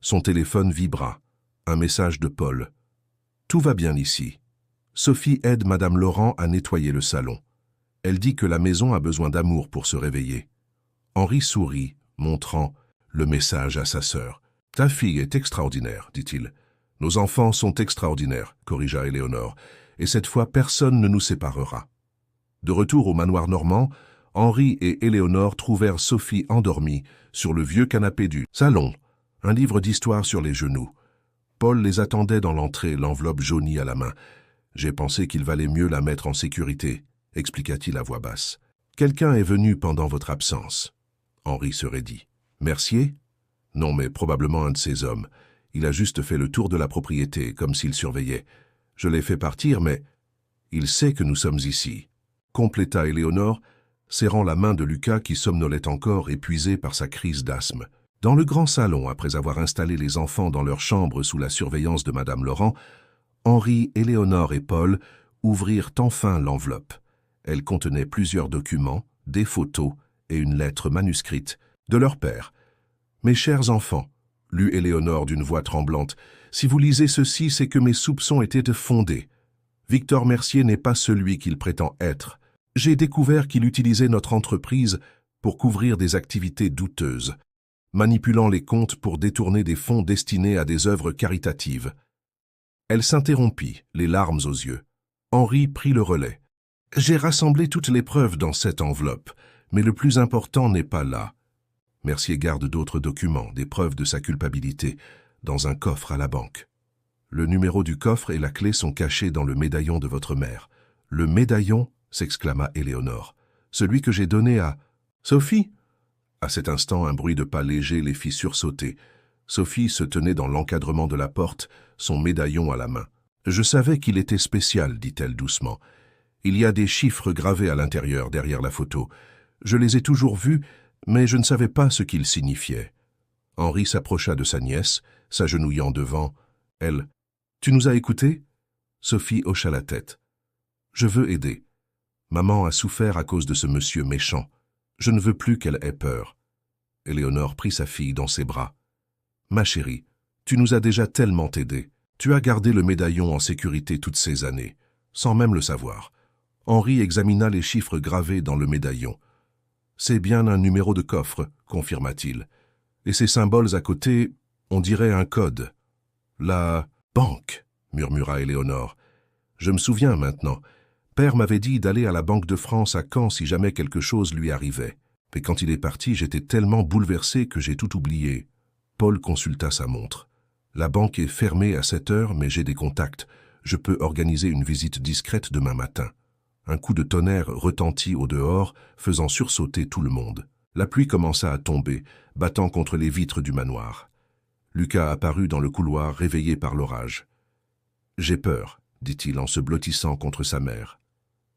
Son téléphone vibra. Un message de Paul. « Tout va bien ici. Sophie aide Madame Laurent à nettoyer le salon. Elle dit que la maison a besoin d'amour pour se réveiller. » Henri sourit, montrant le message à sa sœur. « Ta fille est extraordinaire, dit-il. « Nos enfants sont extraordinaires, corrigea Éléonore, et cette fois personne ne nous séparera. » De retour au manoir normand, Henri et Éléonore trouvèrent Sophie endormie sur le vieux canapé du salon, un livre d'histoire sur les genoux. Paul les attendait dans l'entrée, l'enveloppe jaunie à la main. « J'ai pensé qu'il valait mieux la mettre en sécurité, » expliqua-t-il à voix basse. « Quelqu'un est venu pendant votre absence. » Henri se raidit. « Mercier ? Non, mais probablement un de ses hommes. Il a juste fait le tour de la propriété, comme s'il surveillait. Je l'ai fait partir, mais il sait que nous sommes ici. » Compléta Éléonore, serrant la main de Lucas qui somnolait encore, épuisé par sa crise d'asthme. Dans le grand salon, après avoir installé les enfants dans leur chambre sous la surveillance de Madame Laurent, Henri, Éléonore et Paul ouvrirent enfin l'enveloppe. Elle contenait plusieurs documents, des photos et une lettre manuscrite de leur père. « Mes chers enfants, » lut Éléonore d'une voix tremblante, « si vous lisez ceci, c'est que mes soupçons étaient fondés. Victor Mercier n'est pas celui qu'il prétend être. J'ai découvert qu'il utilisait notre entreprise pour couvrir des activités douteuses, manipulant les comptes pour détourner des fonds destinés à des œuvres caritatives. » Elle s'interrompit, les larmes aux yeux. Henri prit le relais. « J'ai rassemblé toutes les preuves dans cette enveloppe, mais le plus important n'est pas là. » Mercier garde d'autres documents, des preuves de sa culpabilité, dans un coffre à la banque. Le numéro du coffre et la clé sont cachés dans le médaillon de votre mère. « Le médaillon » s'exclama Éléonore. « Celui que j'ai donné à... Sophie ?» À cet instant, un bruit de pas léger les fit sursauter. Sophie se tenait dans l'encadrement de la porte, son médaillon à la main. « Je savais qu'il était spécial, dit-elle doucement. Il y a des chiffres gravés à l'intérieur, derrière la photo. Je les ai toujours vus, mais je ne savais pas ce qu'ils signifiaient. » Henri s'approcha de sa nièce, s'agenouillant devant. Elle. « Tu nous as écoutés ?» Sophie hocha la tête. « Je veux aider. Maman a souffert à cause de ce monsieur méchant. Je ne veux plus qu'elle ait peur. » Éléonore prit sa fille dans ses bras. « Ma chérie, tu nous as déjà tellement aidés. Tu as gardé le médaillon en sécurité toutes ces années, sans même le savoir. » Henri examina les chiffres gravés dans le médaillon. « C'est bien un numéro de coffre, confirma-t-il. Et ces symboles à côté, on dirait un code. »« La banque, » murmura Éléonore. « Je me souviens maintenant. Père m'avait dit d'aller à la Banque de France à Caen si jamais quelque chose lui arrivait. Mais quand il est parti, j'étais tellement bouleversé que j'ai tout oublié. » Paul consulta sa montre. « La banque est fermée à 7 heures, mais j'ai des contacts. Je peux organiser une visite discrète demain matin. » Un coup de tonnerre retentit au dehors, faisant sursauter tout le monde. La pluie commença à tomber, battant contre les vitres du manoir. Lucas apparut dans le couloir, réveillé par l'orage. « J'ai peur, » dit-il en se blottissant contre sa mère.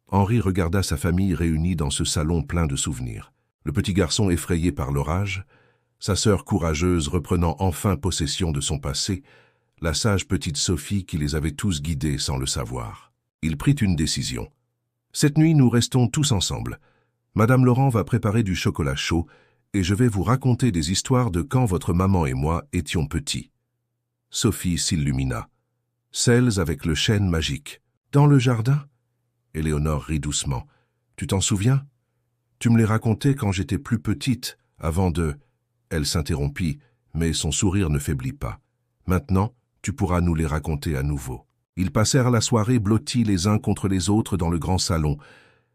Henri regarda sa famille réunie dans ce salon plein de souvenirs. Le petit garçon effrayé par l'orage, sa sœur courageuse reprenant enfin possession de son passé, la sage petite Sophie qui les avait tous guidés sans le savoir. Il prit une décision. « Cette nuit, nous restons tous ensemble. Madame Laurent va préparer du chocolat chaud et je vais vous raconter des histoires de quand votre maman et moi étions petits. » Sophie s'illumina. « Celles avec le chêne magique. Dans le jardin ?» Éléonore rit doucement. « Tu t'en souviens? Tu me les racontais quand j'étais plus petite, avant de... » Elle s'interrompit, mais son sourire ne faiblit pas. « Maintenant, tu pourras nous les raconter à nouveau. » Ils passèrent la soirée blottis les uns contre les autres dans le grand salon,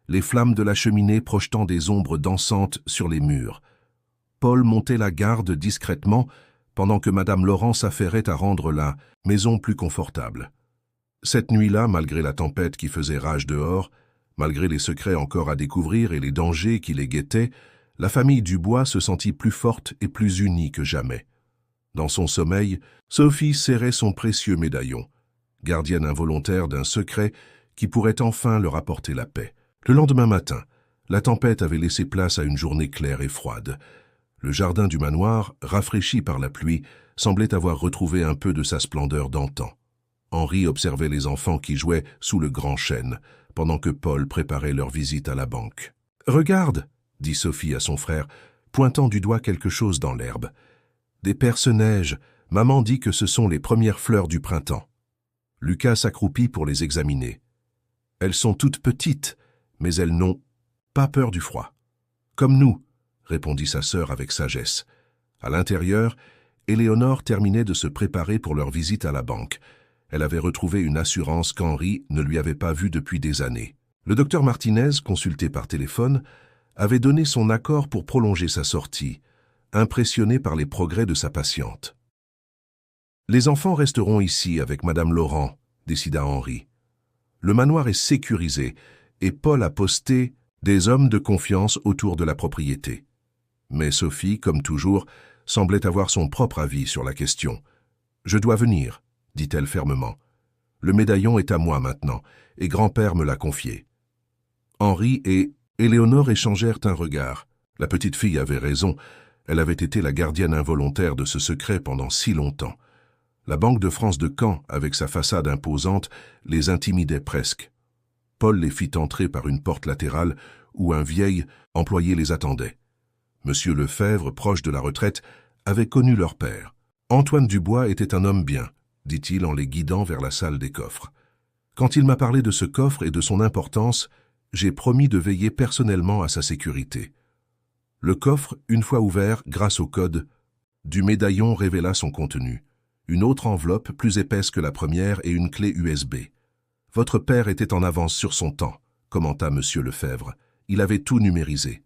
les flammes de la cheminée projetant des ombres dansantes sur les murs. Paul montait la garde discrètement, pendant que Madame Laurent s'affairait à rendre la maison plus confortable. Cette nuit-là, malgré la tempête qui faisait rage dehors, malgré les secrets encore à découvrir et les dangers qui les guettaient, la famille Dubois se sentit plus forte et plus unie que jamais. Dans son sommeil, Sophie serrait son précieux médaillon, gardienne involontaire d'un secret qui pourrait enfin leur apporter la paix. Le lendemain matin, la tempête avait laissé place à une journée claire et froide. Le jardin du manoir, rafraîchi par la pluie, semblait avoir retrouvé un peu de sa splendeur d'antan. Henri observait les enfants qui jouaient sous le grand chêne, pendant que Paul préparait leur visite à la banque. « Regarde !» dit Sophie à son frère, pointant du doigt quelque chose dans l'herbe. « Des perce-neige, maman dit que ce sont les premières fleurs du printemps. » Lucas s'accroupit pour les examiner. « Elles sont toutes petites, mais elles n'ont pas peur du froid. »« Comme nous !» répondit sa sœur avec sagesse. À l'intérieur, Éléonore terminait de se préparer pour leur visite à la banque. Elle avait retrouvé une assurance qu'Henri ne lui avait pas vue depuis des années. Le docteur Martinez, consulté par téléphone, avait donné son accord pour prolonger sa sortie, impressionné par les progrès de sa patiente. « Les enfants resteront ici avec Madame Laurent, » décida Henri. « Le manoir est sécurisé et Paul a posté des hommes de confiance autour de la propriété. » Mais Sophie, comme toujours, semblait avoir son propre avis sur la question. « Je dois venir, » dit-elle fermement. « Le médaillon est à moi maintenant, et grand-père me l'a confié. » Henri et Éléonore échangèrent un regard. La petite fille avait raison, elle avait été la gardienne involontaire de ce secret pendant si longtemps. La Banque de France de Caen, avec sa façade imposante, les intimidait presque. Paul les fit entrer par une porte latérale où un vieil employé les attendait. Monsieur Lefebvre, proche de la retraite, avait connu leur père. Antoine Dubois était un homme bien, dit-il en les guidant vers la salle des coffres. Quand il m'a parlé de ce coffre et de son importance, j'ai promis de veiller personnellement à sa sécurité. Le coffre, une fois ouvert, grâce au code du médaillon, révéla son contenu. Une autre enveloppe, plus épaisse que la première, et une clé USB. « Votre père était en avance sur son temps », commenta Monsieur Lefebvre. « Il avait tout numérisé. »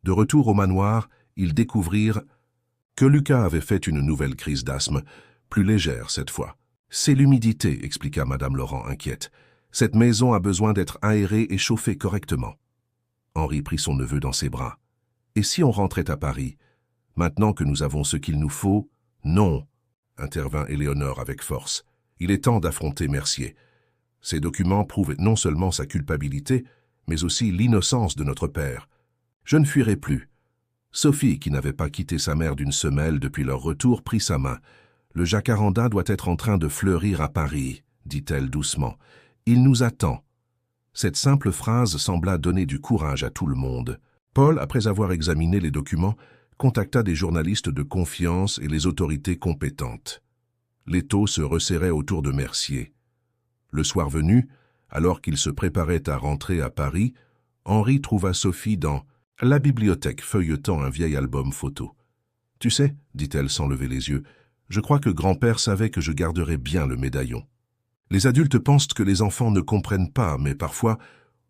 De retour au manoir, ils découvrirent que Lucas avait fait une nouvelle crise d'asthme, plus légère cette fois. « C'est l'humidité », expliqua Madame Laurent inquiète. « Cette maison a besoin d'être aérée et chauffée correctement. » Henri prit son neveu dans ses bras. « Et si on rentrait à Paris? Maintenant que nous avons ce qu'il nous faut... »« Non !» intervint Éléonore avec force. « Il est temps d'affronter Mercier. Ces documents prouvent non seulement sa culpabilité, mais aussi l'innocence de notre père. Je ne fuirai plus. » Sophie, qui n'avait pas quitté sa mère d'une semelle depuis leur retour, prit sa main. « Le jacaranda doit être en train de fleurir à Paris, » dit-elle doucement. « Il nous attend. » Cette simple phrase sembla donner du courage à tout le monde. Paul, après avoir examiné les documents, contacta des journalistes de confiance et les autorités compétentes. L'étau se resserrait autour de Mercier. Le soir venu, alors qu'il se préparait à rentrer à Paris, Henri trouva Sophie dans la bibliothèque feuilletant un vieil album photo. « Tu sais, dit-elle sans lever les yeux, je crois que grand-père savait que je garderais bien le médaillon. Les adultes pensent que les enfants ne comprennent pas, mais parfois,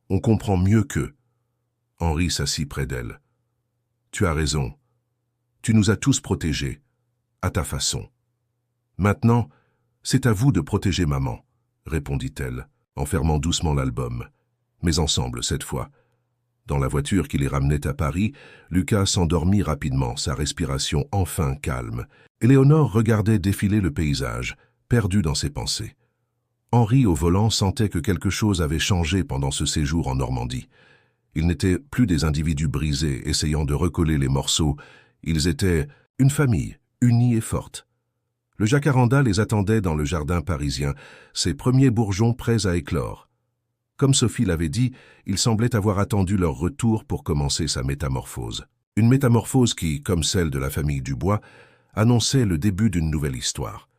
on comprend mieux qu'eux. » Henri s'assit près d'elle. « Tu as raison. Tu nous as tous protégés, à ta façon. Maintenant, c'est à vous de protéger maman, » répondit-elle, en fermant doucement l'album. Mais ensemble, cette fois. Dans la voiture qui les ramenait à Paris, Lucas s'endormit rapidement, sa respiration enfin calme. Éléonore regardait défiler le paysage, perdue dans ses pensées. Henri, au volant, sentait que quelque chose avait changé pendant ce séjour en Normandie. Ils n'étaient plus des individus brisés, essayant de recoller les morceaux. Ils étaient une famille, unie et forte. Le jacaranda les attendait dans le jardin parisien, ses premiers bourgeons prêts à éclore. Comme Sophie l'avait dit, il semblait avoir attendu leur retour pour commencer sa métamorphose. Une métamorphose qui, comme celle de la famille Dubois, annonçait le début d'une nouvelle histoire.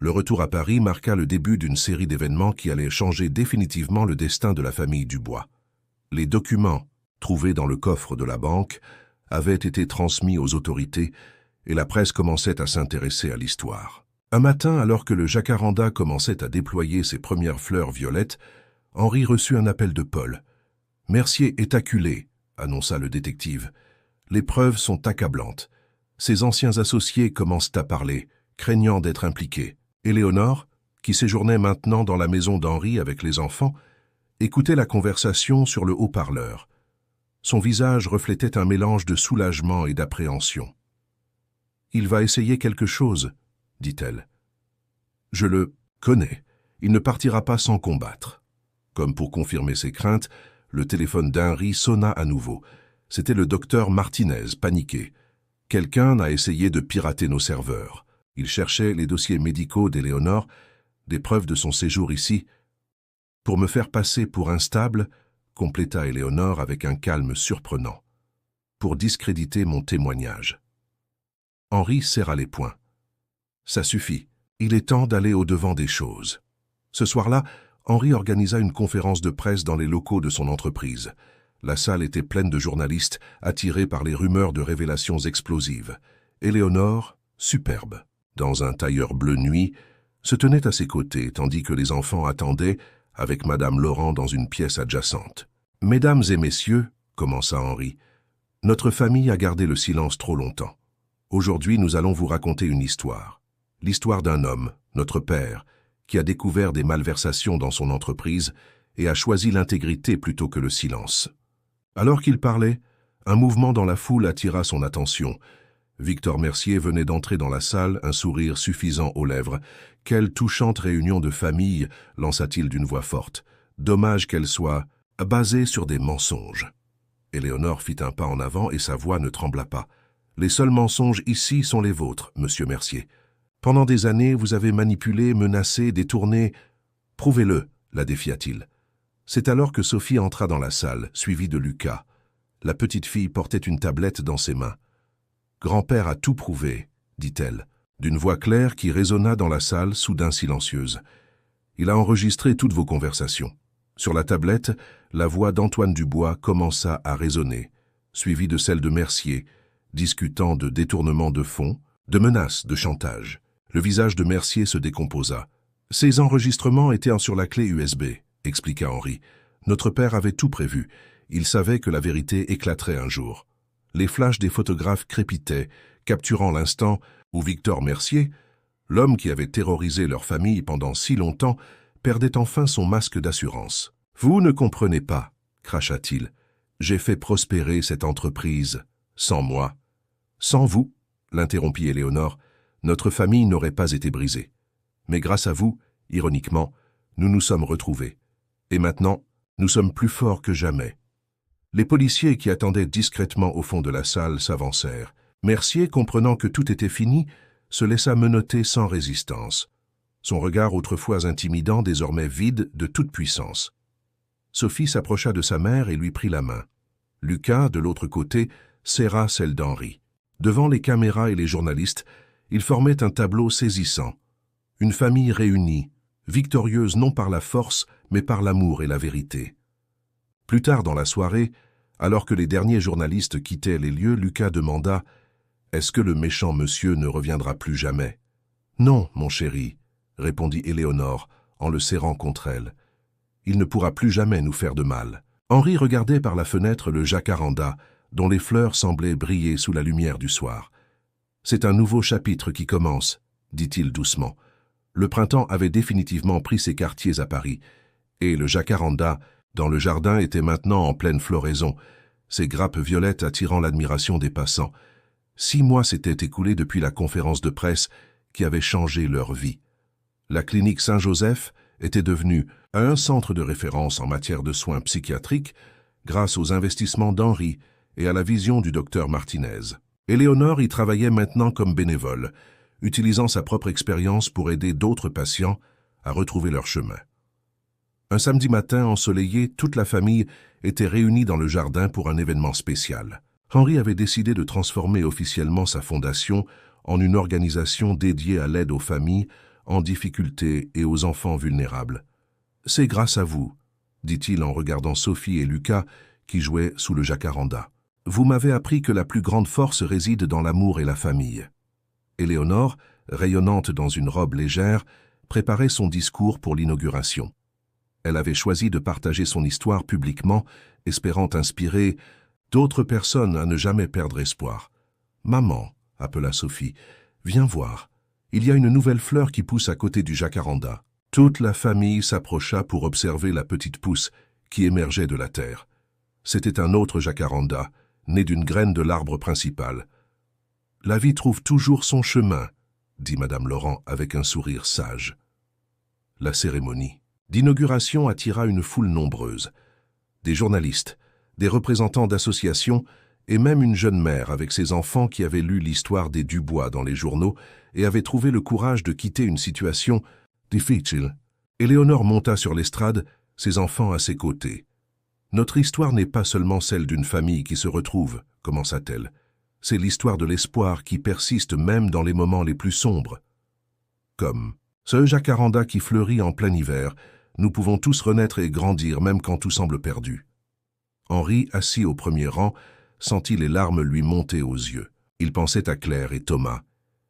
Le retour à Paris marqua le début d'une série d'événements qui allaient changer définitivement le destin de la famille Dubois. Les documents, trouvés dans le coffre de la banque, avaient été transmis aux autorités et la presse commençait à s'intéresser à l'histoire. Un matin, alors que le jacaranda commençait à déployer ses premières fleurs violettes, Henri reçut un appel de Paul. « Mercier est acculé », annonça le détective. « Les preuves sont accablantes. Ses anciens associés commencent à parler, craignant d'être impliqués. Éléonore, qui séjournait maintenant dans la maison d'Henri avec les enfants, écoutait la conversation sur le haut-parleur. Son visage reflétait un mélange de soulagement et d'appréhension. « Il va essayer quelque chose, » dit-elle. « Je le connais. Il ne partira pas sans combattre. » Comme pour confirmer ses craintes, le téléphone d'Henri sonna à nouveau. C'était le docteur Martinez, paniqué. Quelqu'un a essayé de pirater nos serveurs. Il cherchait les dossiers médicaux d'Éléonore, des preuves de son séjour ici. Pour me faire passer pour instable, compléta Éléonore avec un calme surprenant. Pour discréditer mon témoignage. Henri serra les poings. Ça suffit. Il est temps d'aller au-devant des choses. Ce soir-là, Henri organisa une conférence de presse dans les locaux de son entreprise. La salle était pleine de journalistes attirés par les rumeurs de révélations explosives. Éléonore, superbe, dans un tailleur bleu nuit, se tenait à ses côtés tandis que les enfants attendaient, avec Madame Laurent dans une pièce adjacente. « Mesdames et messieurs, » commença Henri, « notre famille a gardé le silence trop longtemps. Aujourd'hui, nous allons vous raconter une histoire. L'histoire d'un homme, notre père, qui a découvert des malversations dans son entreprise et a choisi l'intégrité plutôt que le silence. » Alors qu'il parlait, un mouvement dans la foule attira son attention. Victor Mercier venait d'entrer dans la salle, un sourire suffisant aux lèvres. « Quelle touchante réunion de famille !» lança-t-il d'une voix forte. « Dommage qu'elle soit basée sur des mensonges. » Éléonore fit un pas en avant et sa voix ne trembla pas. « Les seuls mensonges ici sont les vôtres, monsieur Mercier. Pendant des années, vous avez manipulé, menacé, détourné. Prouvez-le, la défia-t-il. C'est alors que Sophie entra dans la salle, suivie de Lucas. La petite fille portait une tablette dans ses mains. « Grand-père a tout prouvé, » dit-elle, d'une voix claire qui résonna dans la salle, soudain silencieuse. « Il a enregistré toutes vos conversations. » Sur la tablette, la voix d'Antoine Dubois commença à résonner, suivie de celle de Mercier, discutant de détournement de fonds, de menaces, de chantage. Le visage de Mercier se décomposa. « Ces enregistrements étaient sur la clé USB. » expliqua Henri. « Notre père avait tout prévu. Il savait que la vérité éclaterait un jour. » Les flashs des photographes crépitaient, capturant l'instant où Victor Mercier, l'homme qui avait terrorisé leur famille pendant si longtemps, perdait enfin son masque d'assurance. « Vous ne comprenez pas, » cracha-t-il. « J'ai fait prospérer cette entreprise. Sans moi. »« Sans vous, » l'interrompit Éléonore, « notre famille n'aurait pas été brisée. Mais grâce à vous, ironiquement, nous nous sommes retrouvés. Et maintenant, nous sommes plus forts que jamais. » Les policiers qui attendaient discrètement au fond de la salle s'avancèrent. Mercier, comprenant que tout était fini, se laissa menotter sans résistance. Son regard autrefois intimidant, désormais vide de toute puissance. Sophie s'approcha de sa mère et lui prit la main. Lucas, de l'autre côté, serra celle d'Henri. Devant les caméras et les journalistes, ils formaient un tableau saisissant. Une famille réunie, victorieuse non par la force, mais par l'amour et la vérité. Plus tard dans la soirée, alors que les derniers journalistes quittaient les lieux, Lucas demanda « Est-ce que le méchant monsieur ne reviendra plus jamais ?»« Non, mon chéri, » répondit Éléonore en le serrant contre elle. « Il ne pourra plus jamais nous faire de mal. » Henri regardait par la fenêtre le jacaranda, dont les fleurs semblaient briller sous la lumière du soir. « C'est un nouveau chapitre qui commence, » dit-il doucement. Le printemps avait définitivement pris ses quartiers à Paris, et le jacaranda, dans le jardin, était maintenant en pleine floraison, ses grappes violettes attirant l'admiration des passants. 6 mois s'étaient écoulés depuis la conférence de presse qui avait changé leur vie. La clinique Saint-Joseph était devenue un centre de référence en matière de soins psychiatriques grâce aux investissements d'Henri et à la vision du docteur Martinez. Éléonore y travaillait maintenant comme bénévole, utilisant sa propre expérience pour aider d'autres patients à retrouver leur chemin. Un samedi matin ensoleillé, toute la famille était réunie dans le jardin pour un événement spécial. Henri avait décidé de transformer officiellement sa fondation en une organisation dédiée à l'aide aux familles en difficulté et aux enfants vulnérables. « C'est grâce à vous, » dit-il en regardant Sophie et Lucas qui jouaient sous le jacaranda. « Vous m'avez appris que la plus grande force réside dans l'amour et la famille. » Éléonore, rayonnante dans une robe légère, préparait son discours pour l'inauguration. Elle avait choisi de partager son histoire publiquement, espérant inspirer d'autres personnes à ne jamais perdre espoir. « Maman », appela Sophie, « viens voir. Il y a une nouvelle fleur qui pousse à côté du jacaranda. » Toute la famille s'approcha pour observer la petite pousse qui émergeait de la terre. C'était un autre jacaranda, né d'une graine de l'arbre principal. « La vie trouve toujours son chemin », dit Madame Laurent avec un sourire sage. La cérémonie d'inauguration attira une foule nombreuse. Des journalistes, des représentants d'associations et même une jeune mère avec ses enfants qui avaient lu l'histoire des Dubois dans les journaux et avaient trouvé le courage de quitter une situation difficile. Éléonore monta sur l'estrade, ses enfants à ses côtés. « Notre histoire n'est pas seulement celle d'une famille qui se retrouve, commença-t-elle. C'est l'histoire de l'espoir qui persiste même dans les moments les plus sombres. Comme ce jacaranda qui fleurit en plein hiver, nous pouvons tous renaître et grandir même quand tout semble perdu. » Henri, assis au premier rang, sentit les larmes lui monter aux yeux. Il pensait à Claire et Thomas,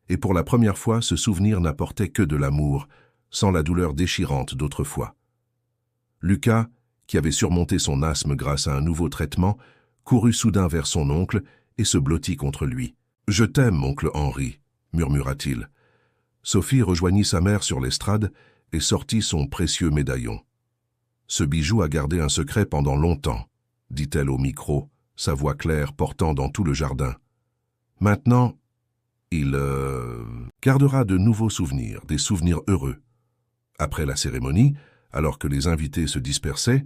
et pour la première fois ce souvenir n'apportait que de l'amour, sans la douleur déchirante d'autrefois. Lucas, qui avait surmonté son asthme grâce à un nouveau traitement, courut soudain vers son oncle et se blottit contre lui. « Je t'aime, oncle Henri », murmura-t-il. Sophie rejoignit sa mère sur l'estrade et sortit son précieux médaillon. « Ce bijou a gardé un secret pendant longtemps, » dit-elle au micro, sa voix claire portant dans tout le jardin. « Maintenant, il gardera de nouveaux souvenirs, des souvenirs heureux. » Après la cérémonie, alors que les invités se dispersaient,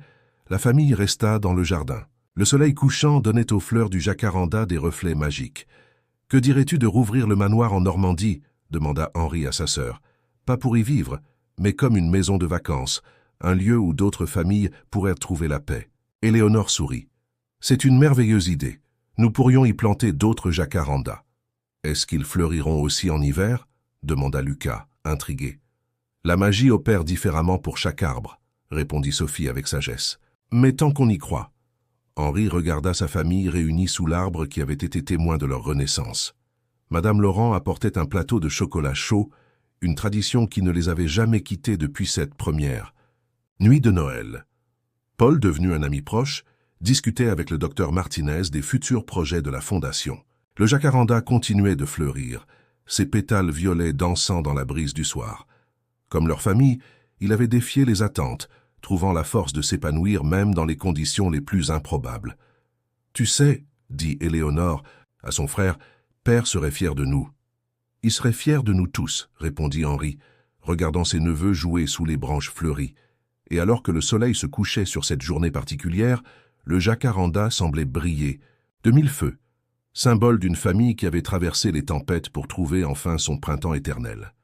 la famille resta dans le jardin. Le soleil couchant donnait aux fleurs du jacaranda des reflets magiques. « Que dirais-tu de rouvrir le manoir en Normandie » demanda Henri à sa sœur. « Pas pour y vivre, mais comme une maison de vacances, un lieu où d'autres familles pourraient trouver la paix. » Éléonore sourit. « C'est une merveilleuse idée. Nous pourrions y planter d'autres jacarandas. »« Est-ce qu'ils fleuriront aussi en hiver » demanda Lucas, intrigué. « La magie opère différemment pour chaque arbre, » répondit Sophie avec sagesse. « Mais tant qu'on y croit. » Henri regarda sa famille réunie sous l'arbre qui avait été témoin de leur renaissance. Madame Laurent apportait un plateau de chocolat chaud, une tradition qui ne les avait jamais quittés depuis cette première nuit de Noël. Paul, devenu un ami proche, discutait avec le docteur Martinez des futurs projets de la fondation. Le jacaranda continuait de fleurir, ses pétales violets dansant dans la brise du soir. Comme leur famille, il avait défié les attentes, trouvant la force de s'épanouir même dans les conditions les plus improbables. « Tu sais, » dit Éléonore à son frère, « Père serait fier de nous. »« Il serait fier de nous tous, » répondit Henri, regardant ses neveux jouer sous les branches fleuries. Et alors que le soleil se couchait sur cette journée particulière, le jacaranda semblait briller, de mille feux, symbole d'une famille qui avait traversé les tempêtes pour trouver enfin son printemps éternel.